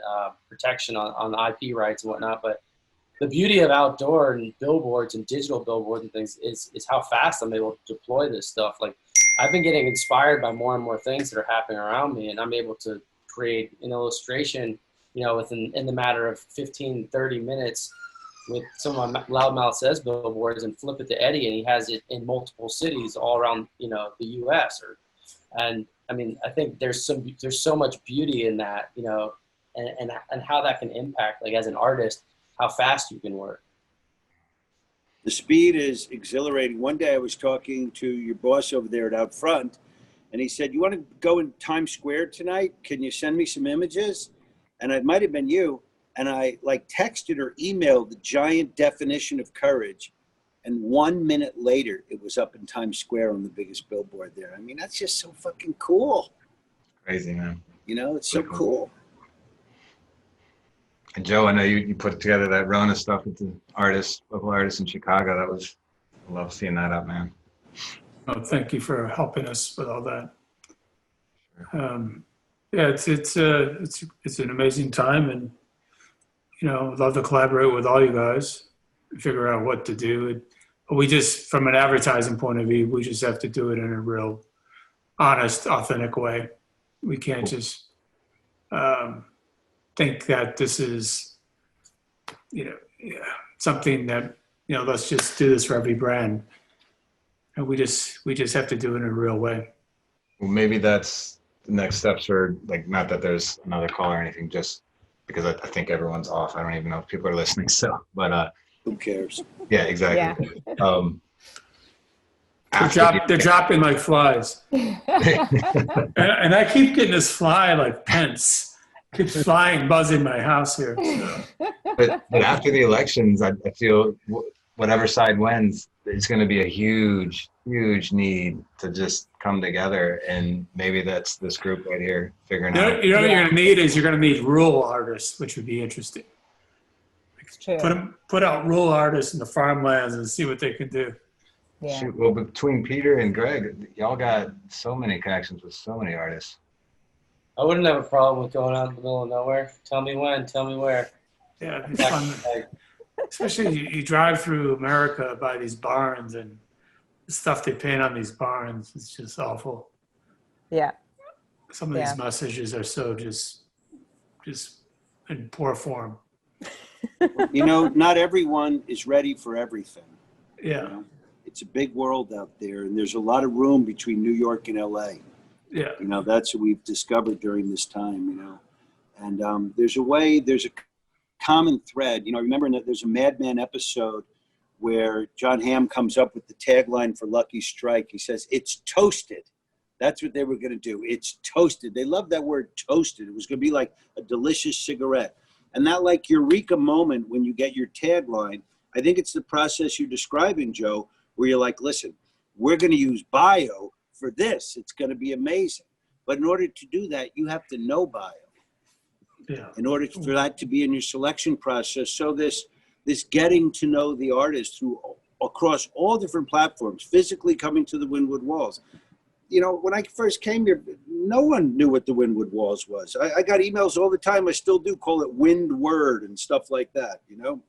Speaker 6: protection on the IP rights and whatnot. But the beauty of outdoor and billboards and digital billboards and things is how fast I'm able to deploy this stuff. Like, I've been getting inspired by more and more things that are happening around me, and I'm able to create an illustration, you know, in the matter of 15, 30 minutes with some of my Loudmouth Says billboards and flip it to Eddy, and he has it in multiple cities all around, you know, the U.S. And I mean, I think there's so much beauty in that, you know, and how that can impact, like, as an artist, how fast you can work.
Speaker 3: The speed is exhilarating. One day I was talking to your boss over there at OUTFRONT, and he said, "You want to go in Times Square tonight? Can you send me some images?" And it might have been you. And I like texted or emailed the giant definition of courage. And 1 minute later, it was up in Times Square on the biggest billboard there. I mean, that's just so fucking cool.
Speaker 1: Crazy, man.
Speaker 3: You know, it's so cool.
Speaker 1: And Joe, I know you put together that Rona stuff with the local artists in Chicago. I love seeing that up, man.
Speaker 4: Oh, thank you for helping us with all that. Yeah, it's an amazing time, and you know, I'd love to collaborate with all you guys, figure out what to do. But we just, from an advertising point of view, we just have to do it in a real, honest, authentic way. We can't just think that this is, you know, something that, you know, let's just do this for every brand. And we just have to do it in a real way.
Speaker 1: Well, maybe that's the next steps for, like, not that there's another call or anything, just because I think everyone's off. I don't even know if people are listening still, but
Speaker 3: who cares?
Speaker 1: Yeah, exactly. Yeah.
Speaker 4: They're dropping like flies. and I keep getting this fly like Pence. Keeps flying, buzzing my house here. So.
Speaker 1: But after the elections, I feel whatever side wins, it's going to be a huge need to just come together, and maybe that's this group right here figuring out.
Speaker 4: You know what you're going to need is you're going to need rural artists, which would be interesting.
Speaker 2: It's true.
Speaker 4: Put out rural artists in the farmlands and see what they can do.
Speaker 2: Yeah.
Speaker 1: Shoot, well, between Peter and Greg, y'all got so many connections with so many artists.
Speaker 6: I wouldn't have a problem with going out in the middle of nowhere. Tell me when, tell me where.
Speaker 4: Yeah, it'd be fun. Especially you drive through America by these barns and the stuff they paint on these barns. It's just awful.
Speaker 2: Yeah.
Speaker 4: Some of these messages are so just in poor form.
Speaker 3: You know, not everyone is ready for everything.
Speaker 4: Yeah.
Speaker 3: You know? It's a big world out there, and there's a lot of room between New York and LA.
Speaker 4: Yeah.
Speaker 3: You know, that's what we've discovered during this time, you know. And there's a common thread. You know, remember that there's a Mad Men episode where John Hamm comes up with the tagline for Lucky Strike. He says, "It's toasted." That's what they were going to do. It's toasted. They love that word toasted. It was going to be like a delicious cigarette. And that like eureka moment when you get your tagline, I think it's the process you're describing, Joe, where you're like, listen, we're going to use bio for this. It's going to be amazing. But in order to do that, you have to know bio.
Speaker 4: Yeah.
Speaker 3: In order for that to be in your selection process. So this getting to know the artist through across all different platforms, physically coming to the Wynwood Walls. You know, when I first came here, no one knew what the Wynwood Walls was. I got emails all the time. I still do call it Windword and stuff like that, you know?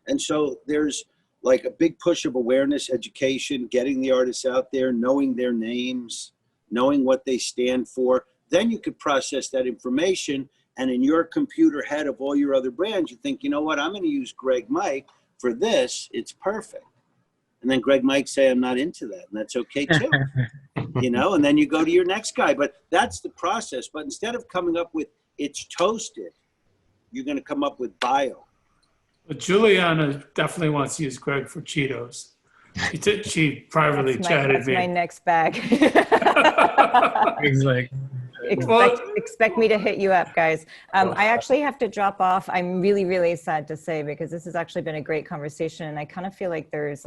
Speaker 3: And so there's like a big push of awareness, education, getting the artists out there, knowing their names, knowing what they stand for. Then you could process that information, and in your computer head of all your other brands, you think, you know what, I'm going to use Greg Mike for this. It's perfect. And then Greg might say, I'm not into that. And that's okay too, you know, and then you go to your next guy. But that's the process. But instead of coming up with it's toasted, you're going to come up with bio.
Speaker 4: But Juliana definitely wants to use Greg for Cheetos. She privately chatted me.
Speaker 2: That's my next bag.
Speaker 5: He's like,
Speaker 2: expect me to hit you up, guys. I actually have to drop off. I'm really, really sad to say, because this has actually been a great conversation. And I kind of feel like there's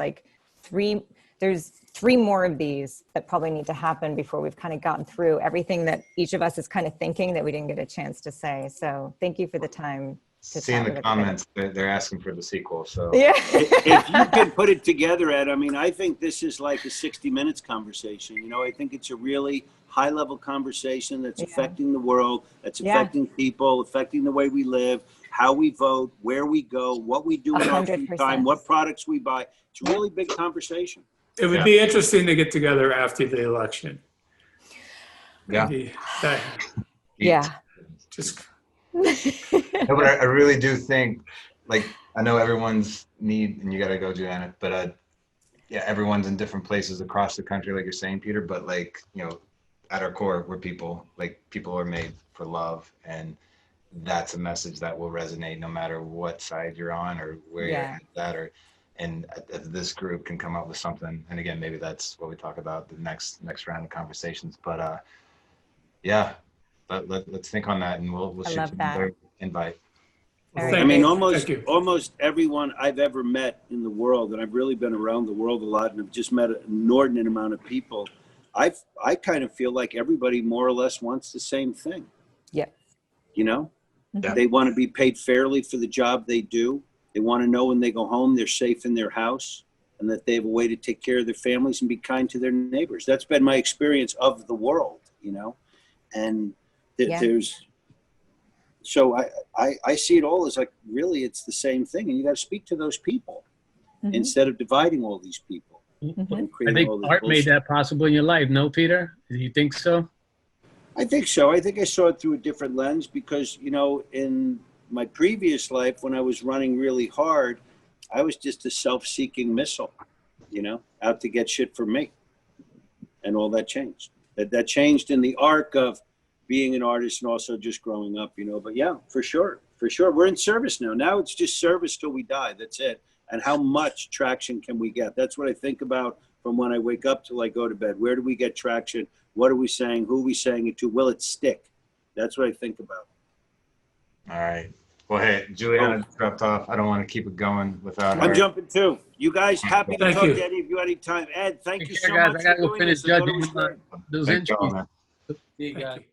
Speaker 2: three more of these that probably need to happen before we've kind of gotten through everything that each of us is kind of thinking that we didn't get a chance to say. So thank you for the time.
Speaker 1: See in the comments, they're asking for the sequel. So
Speaker 2: yeah.
Speaker 3: If you can put it together, Ed, I mean, I think this is like a 60 Minutes conversation. You know, I think it's a really high level conversation that's affecting the world, that's affecting people, affecting the way we live, how we vote, where we go, what we do in our free time, what products we buy. It's a really big conversation.
Speaker 4: It would be interesting to get together after the election.
Speaker 1: Yeah.
Speaker 2: Yeah.
Speaker 4: Just.
Speaker 1: No, but I really do think, like, I know everyone's need, and you got to go, Juliana, but yeah, everyone's in different places across the country, like you're saying, Peter, but like, you know, at our core, we're people. Like, people are made for love, and that's a message that will resonate no matter what side you're on or where you're at, and if this group can come up with something, and again, maybe that's what we talk about the next round of conversations, but yeah. Let's think on that, and we'll shoot another invite.
Speaker 3: I mean, almost everyone I've ever met in the world, and I've really been around the world a lot, and I've just met an inordinate amount of people. I kind of feel like everybody more or less wants the same thing.
Speaker 2: Yeah.
Speaker 3: You know,
Speaker 1: Yeah.
Speaker 3: They want to be paid fairly for the job they do. They want to know when they go home they're safe in their house, and that they have a way to take care of their families and be kind to their neighbors. That's been my experience of the world, you know, and there's, so I see it all as like, really, it's the same thing. And you got to speak to those people instead of dividing all these people.
Speaker 5: I think art made that possible in your life. No, Peter? Do you think so?
Speaker 3: I think so. I think I saw it through a different lens because, you know, in my previous life, when I was running really hard, I was just a self-seeking missile, you know, out to get shit for me. And all that changed. That changed in the arc of being an artist and also just growing up, you know. But yeah, for sure. We're in service now. Now it's just service till we die. That's it. And how much traction can we get? That's what I think about from when I wake up till I go to bed. Where do we get traction? What are we saying? Who are we saying it to? Will it stick? That's what I think about.
Speaker 1: All right. Well, hey, Juliana just dropped off. I don't want to keep it going without
Speaker 3: I'm
Speaker 1: her.
Speaker 3: jumping too. You guys, happy to
Speaker 4: Thank
Speaker 3: talk
Speaker 4: you.
Speaker 3: to Eddie if you had any time. Ed, thank
Speaker 5: Take
Speaker 3: you
Speaker 5: care,
Speaker 3: so
Speaker 5: guys.
Speaker 3: much
Speaker 5: I gotta
Speaker 3: for
Speaker 5: go
Speaker 3: doing
Speaker 5: finish
Speaker 3: this. I thought it
Speaker 5: judging
Speaker 3: was great.
Speaker 5: those
Speaker 1: Thank y'all,
Speaker 5: entries.
Speaker 1: man.
Speaker 6: See you
Speaker 4: Thank
Speaker 6: guys.
Speaker 4: you.